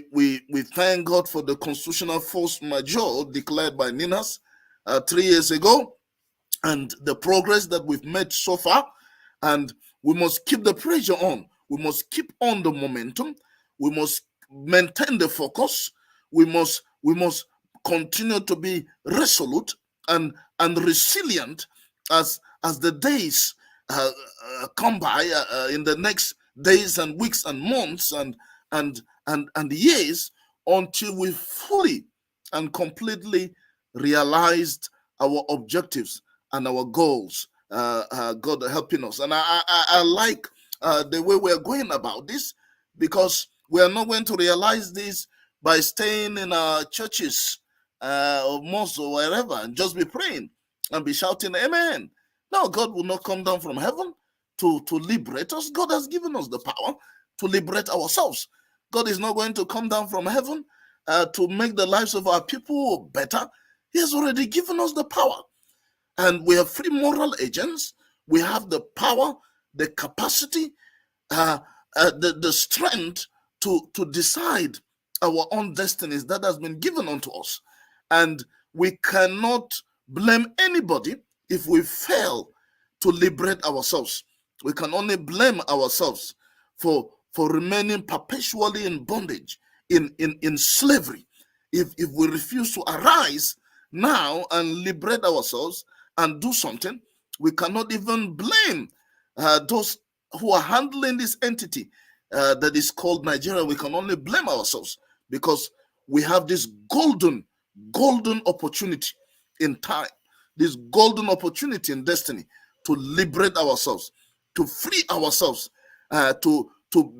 thank God for the constitutional force majeure declared by Ninas 3 years ago, and the progress that we've made so far. And we must keep the pressure on. We must keep on the momentum. We must maintain the focus. We must continue to be resolute and resilient as the days come by, in the next days and weeks and months and years, until we fully and completely realized our objectives and our goals God helping us. And I like the way we're going about this, because we are not going to realize this by staying in our churches or mosques or wherever and just be praying and be shouting amen. No, God will not come down from heaven to liberate us. God has given us the power to liberate ourselves. God is not going to come down from heaven to make the lives of our people better. He has already given us the power. And we are free moral agents. We have the power, the capacity, the strength to decide our own destinies that has been given unto us. And we cannot blame anybody if we fail to liberate ourselves. We can only blame ourselves for remaining perpetually in bondage, in slavery. If we refuse to arise now and liberate ourselves and do something, we cannot even blame those who are handling this entity that is called Nigeria. We can only blame ourselves, because we have this golden opportunity in time, this golden opportunity in destiny to liberate ourselves, to free ourselves, to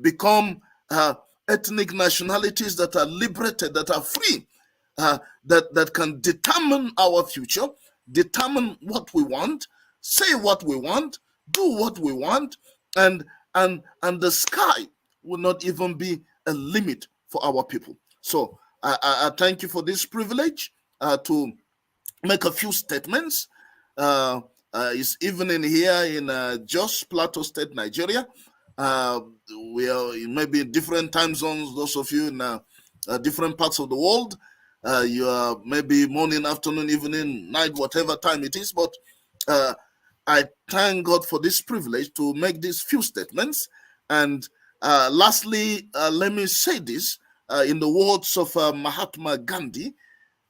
become ethnic nationalities that are liberated, that are free, that can determine our future, determine what we want, say what we want, do what we want, and the sky will not even be a limit for our people. So I thank you for this privilege to make a few statements. It's evening here in Jos Plateau State, Nigeria. We are maybe in different time zones. Those of you in different parts of the world, you are maybe morning, afternoon, evening, night, whatever time it is. But I thank God for this privilege to make these few statements. And lastly, let me say this in the words of Mahatma Gandhi,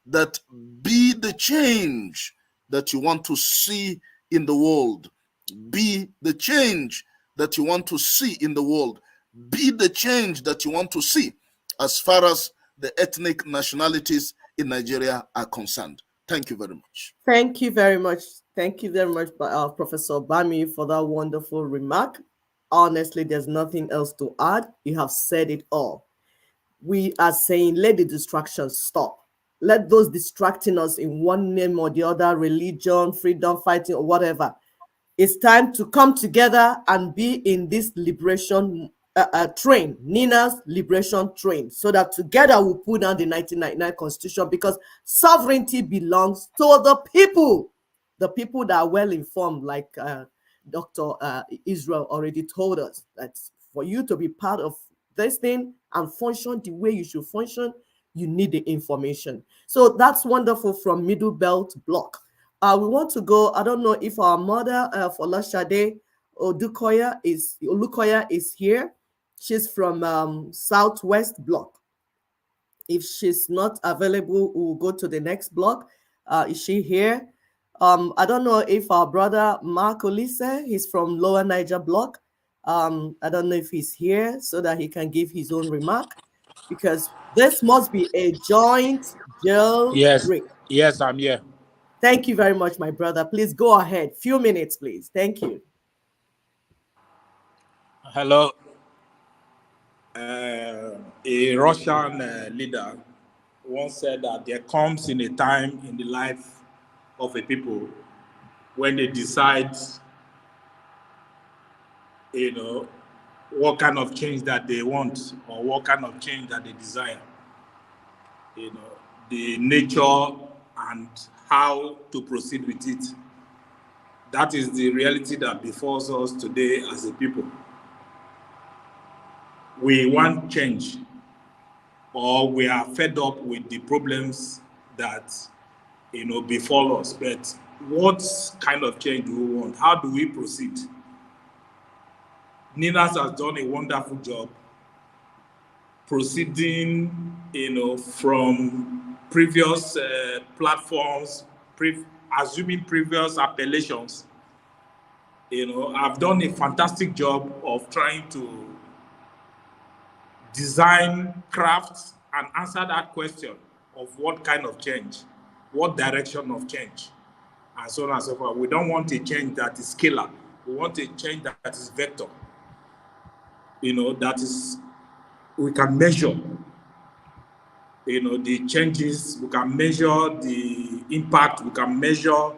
that be the change that you want to see in the world. Be the change that you want to see in the world. Be the change that you want to see as far as the ethnic nationalities in Nigeria are concerned. Thank you very much. Thank you very much. Thank you very much, Professor Bami, for that wonderful remark. Honestly, there's nothing else to add. You have said it all. We are saying, let the distractions stop. Let those distracting us in one name or the other, religion, freedom fighting, or whatever. It's time to come together and be in this liberation train, Nina's liberation train, so that together we'll put down the 1999 Constitution, because sovereignty belongs to the people that are well informed, like Dr. Israel already told us, that for you to be part of this thing and function the way you should function, you need the information. So that's wonderful from Middle Belt Block. We want to go, I don't know if our mother, Folashade Olukoya is here. She's from Southwest Block. If she's not available, we'll go to the next block. Is she here? I don't know if our brother Mark Olise, he's from Lower Niger Block. I don't know if he's here so that he can give his own remark, because this must be a joint jail break. Yes, I'm here. Thank you very much, my brother. Please go ahead. Few minutes, please. Thank you. Hello. A Russian leader once said that there comes in a time in the life of a people when they decide, what kind of change that they want or what kind of change that they desire. The nature and how to proceed with it. That is the reality that befalls us today as a people. We want change, or we are fed up with the problems that befall us. But what kind of change do we want? How do we proceed? Ninas has done a wonderful job proceeding, from previous platforms, assuming previous appellations. I've done a fantastic job of trying to design, craft, and answer that question of what kind of change, what direction of change. and so on and so forth. We don't want a change that is scalar. We want a change that is vector. That is, we can measure, the changes, we can measure the impact, we can measure,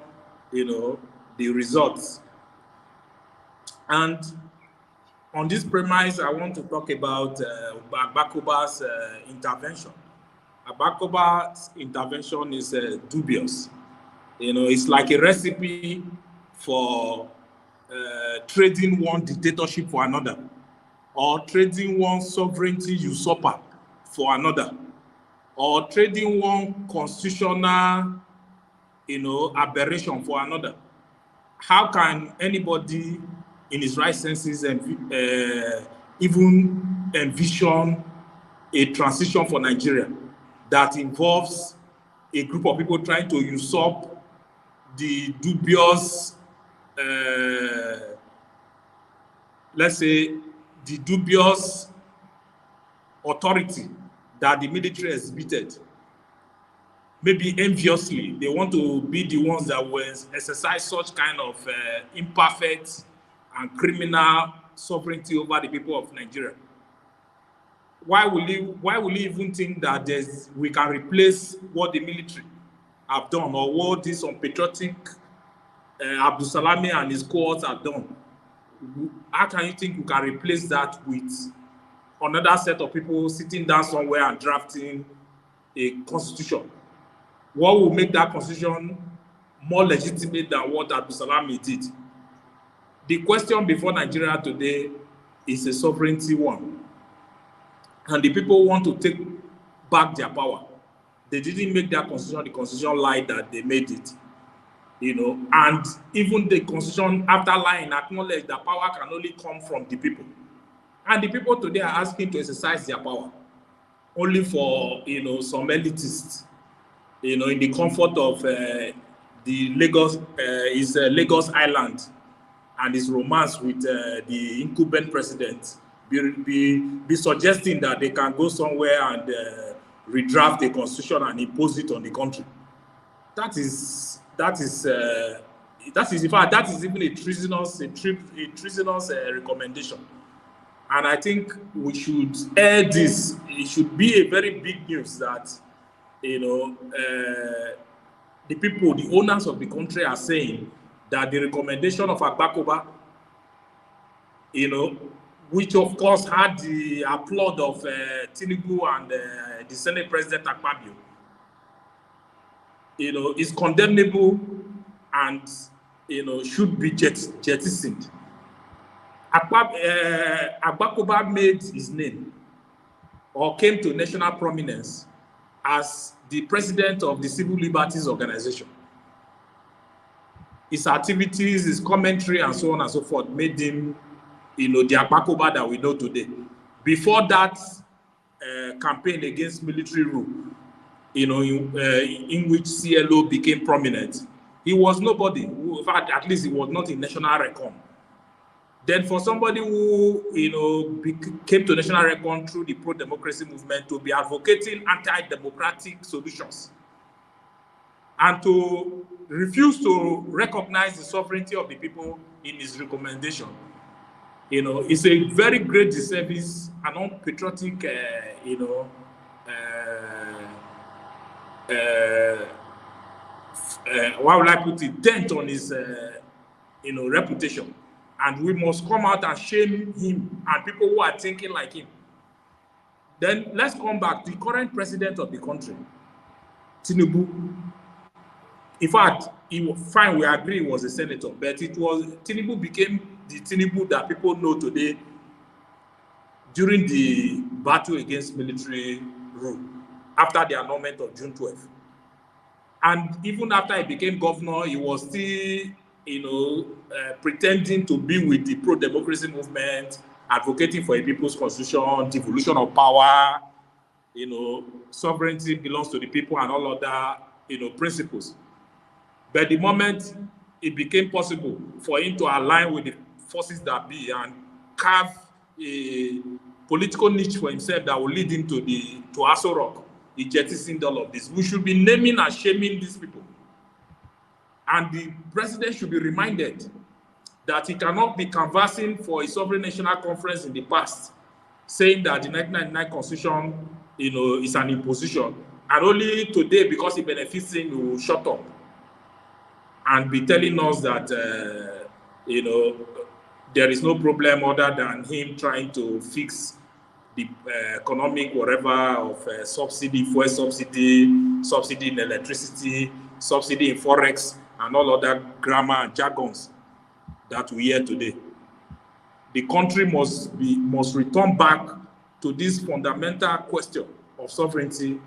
the results. And on this premise, I want to talk about Agbakoba's intervention. Agbakoba's intervention is dubious. It's like a recipe for trading one dictatorship for another, or trading one sovereignty usurper for another, or trading one constitutional, aberration for another. How can anybody in his right senses even envision a transition for Nigeria that involves a group of people trying to usurp the dubious, let's say, the dubious authority that the military exhibited? Maybe enviously, they want to be the ones that will exercise such kind of imperfect and criminal sovereignty over the people of Nigeria. Why will he even think that we can replace what the military have done, or what this unpatriotic Abdul Salami and his cohorts have done? How can you think you can replace that with another set of people sitting down somewhere and drafting a constitution? What will make that constitution more legitimate than what Abdul Salami did? The question before Nigeria today is a sovereignty one. And the people want to take back their power. They didn't make their constitution the constitution lie that they made it. And even the constitution, after lying, acknowledged that power can only come from the people. And the people today are asking to exercise their power only for, some elitists, in the comfort of the Lagos, Lagos Island, and his romance with the incumbent president, be suggesting that they can go somewhere and redraft the constitution and impose it on the country. That is in fact, that is even a treasonous recommendation. And I think we should air this. It should be a very big news that the people, the owners of the country, are saying that the recommendation of Agbakoba, which of course had the applaud of Tinubu and the Senate President Akpabio, is condemnable and should be jettisoned. Agbakoba made his name, or came to national prominence, as the president of the Civil Liberties Organization. His activities, his commentary, and so on and so forth made him, the Agbakoba that we know today. Before that campaign against military rule, in which CLO became prominent, he was nobody. In fact, at least he was not in national record. Then for somebody who, came to national record through the pro-democracy movement to be advocating anti-democratic solutions and to refuse to recognize the sovereignty of the people in his recommendation, it's a very great disservice and unpatriotic, why would I put it, dent on his, reputation. And we must come out and shame him and people who are thinking like him. Then let's come back to the current president of the country, Tinubu. In fact, fine, we agree he was a senator, but Tinubu became the Tinubu that people know today during the battle against military rule, after the annulment of June 12th. And even after he became governor, he was still pretending to be with the pro-democracy movement, advocating for a people's constitution, devolution of power, sovereignty belongs to the people and all other, principles. But the moment it became possible for him to align with the forces that be and carve a political niche for himself that will lead him to Aso Rock, he jettisoned all of this. We should be naming and shaming these people. And the president should be reminded that he cannot be canvassing for a sovereign national conference in the past, saying that the 1999 constitution, is an imposition, and only today, because it benefits him, he will shut up and be telling us that, there is no problem other than him trying to fix the economic whatever of subsidy, fuel subsidy, subsidy in electricity, subsidy in forex, and all other grammar and jargons that we hear today. The country must return back to this fundamental question of sovereignty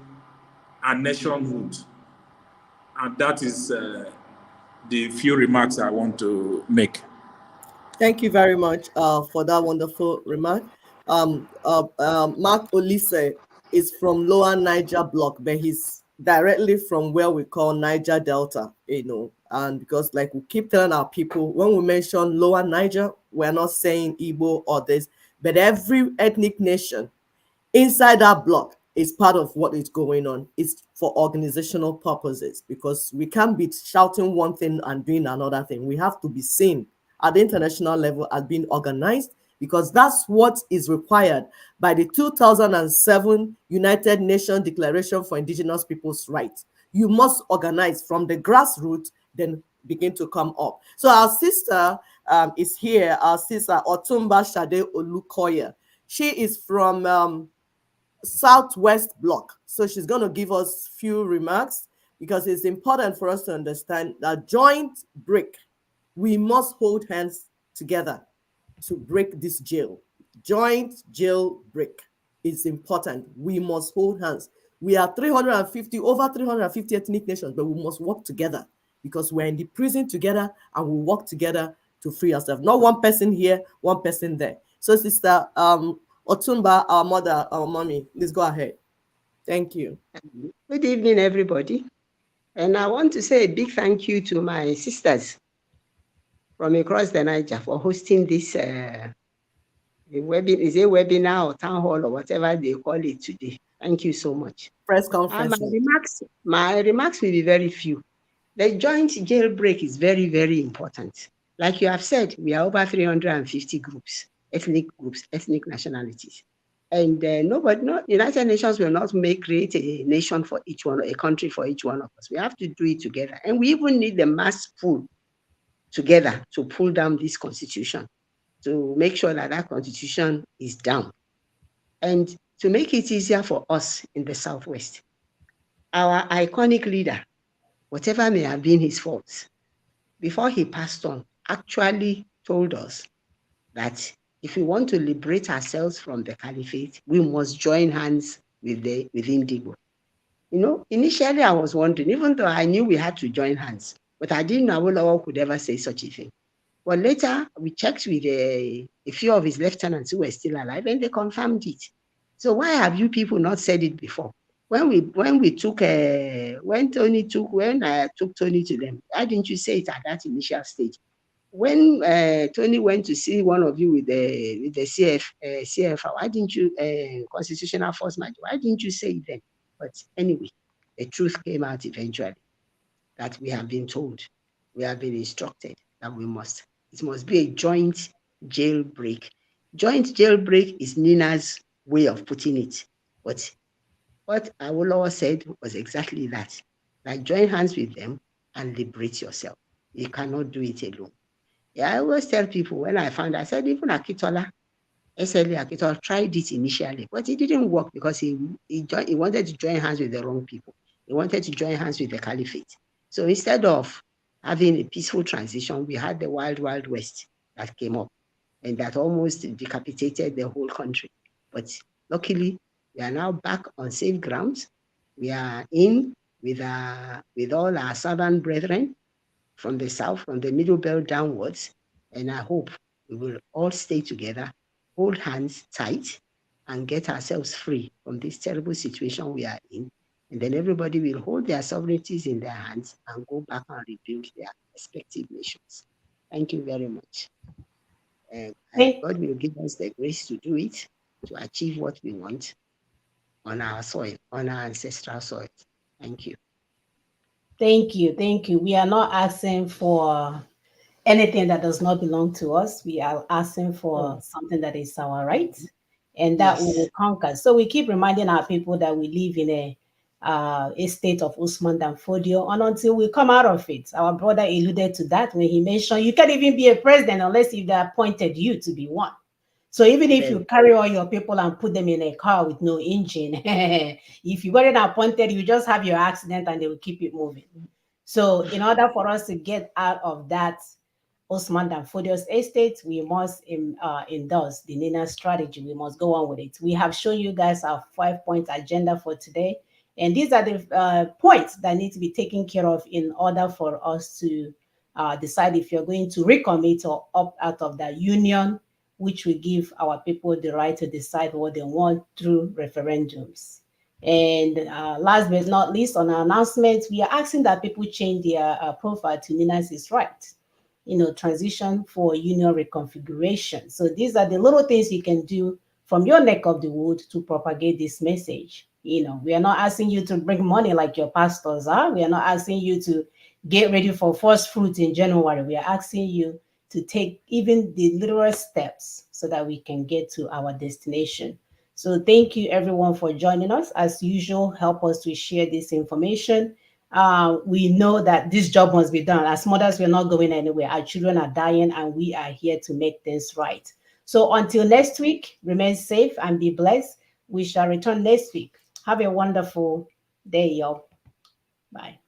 and nationhood, and that is the few remarks I want to make. Thank you very much for that wonderful remark. Mark Olise is from Lower Niger Block, but he's directly from where we call Niger Delta, and because like we keep telling our people, when we mention Lower Niger, we're not saying Igbo or this, but every ethnic nation inside that block is part of what is going on. It's for organizational purposes, because we can't be shouting one thing and doing another thing. We have to be seen at the international level as being organized, because that's what is required by the 2007 United Nations Declaration for Indigenous Peoples' Rights. You must organize from the grassroots, then begin to come up. So our sister is here, our sister Otumba Shade Olukoya. She is from Southwest Block. So she's going to give us few remarks, because it's important for us to understand that joint break, we must hold hands together to break this jail. Joint jail break is important. We must hold hands. We are over 350 ethnic nations, but we must work together, because we're in the prison together and we work together to free ourselves. Not one person here, one person there. So Sister Otumba, our mother, our mommy, please go ahead. Thank you. Good evening, everybody. And I want to say a big thank you to my sisters from across the Niger for hosting this webinar or town hall or whatever they call it today. Thank you so much. Press conference. My remarks will be very few. The joint jailbreak is very, very important. Like you have said, we are over 350 ethnic nationalities. And United Nations will not create a nation for each one, a country for each one of us. We have to do it together. And we even need the mass pull together to pull down this constitution, to make sure that that constitution is down. And to make it easier for us in the Southwest, our iconic leader, whatever may have been his faults, before he passed on, actually told us that if we want to liberate ourselves from the caliphate, we must join hands with Indigo. Initially I was wondering, even though I knew we had to join hands, but I didn't know Awolowo could ever say such a thing. But later we checked with a few of his lieutenants who were still alive, and they confirmed it. So why have you people not said it before? When I took Tony to them, why didn't you say it at that initial stage? When Tony went to see one of you with the CFR, why didn't you, Constitutional Force Major, why didn't you say it then? But anyway, the truth came out eventually, that we have been told, we have been instructed that it must be a joint jailbreak. Joint jailbreak is Nina's way of putting it. But what Awolowo said was exactly that. Like, join hands with them and liberate yourself. You cannot do it alone. Yeah, I always tell people, when I found, I said, even Akitola, SLA Akitola tried it initially, but it didn't work because he wanted to join hands with the wrong people. He wanted to join hands with the caliphate. So instead of having a peaceful transition, we had the Wild Wild West that came up, and that almost decapitated the whole country. But luckily, we are now back on safe grounds. We are in with all our southern brethren from the south, from the middle belt downwards. And I hope we will all stay together, hold hands tight, and get ourselves free from this terrible situation we are in. And then everybody will hold their sovereignties in their hands and go back and rebuild their respective nations. Thank you very much. God will give us the grace to do it, to achieve what we want on our soil, on our ancestral soil. Thank you. Thank you. Thank you. We are not asking for anything that does not belong to us. We are asking for something that is our right and that we Yes. will conquer. So we keep reminding our people that we live in a state of Usman Dan Fodio, and until we come out of it. Our brother alluded to that when he mentioned you can't even be a president unless if they appointed you to be one. So even if you carry all your people and put them in a car with no engine, if you weren't appointed, you just have your accident and they will keep it moving. So in order for us to get out of that Osman Danfodio's estate, we must endorse the NINA strategy. We must go on with it. We have shown you guys our 5-point agenda for today. And these are the points that need to be taken care of in order for us to decide if you're going to recommit or opt out of that union, which will give our people the right to decide what they want through referendums. And last but not least, on our announcements, we are asking that people change their profile to Nina's is right, transition for union reconfiguration. So these are the little things you can do from your neck of the wood to propagate this message. We are not asking you to bring money like your pastors are. We are not asking you to get ready for first fruit in January. We are asking you to take even the literal steps so that we can get to our destination. So thank you everyone for joining us. As usual, help us to share this information. We know that this job must be done. As mothers, we're not going anywhere. Our children are dying and we are here to make things right. So until next week, remain safe and be blessed. We shall return next week. Have a wonderful day, y'all. Bye.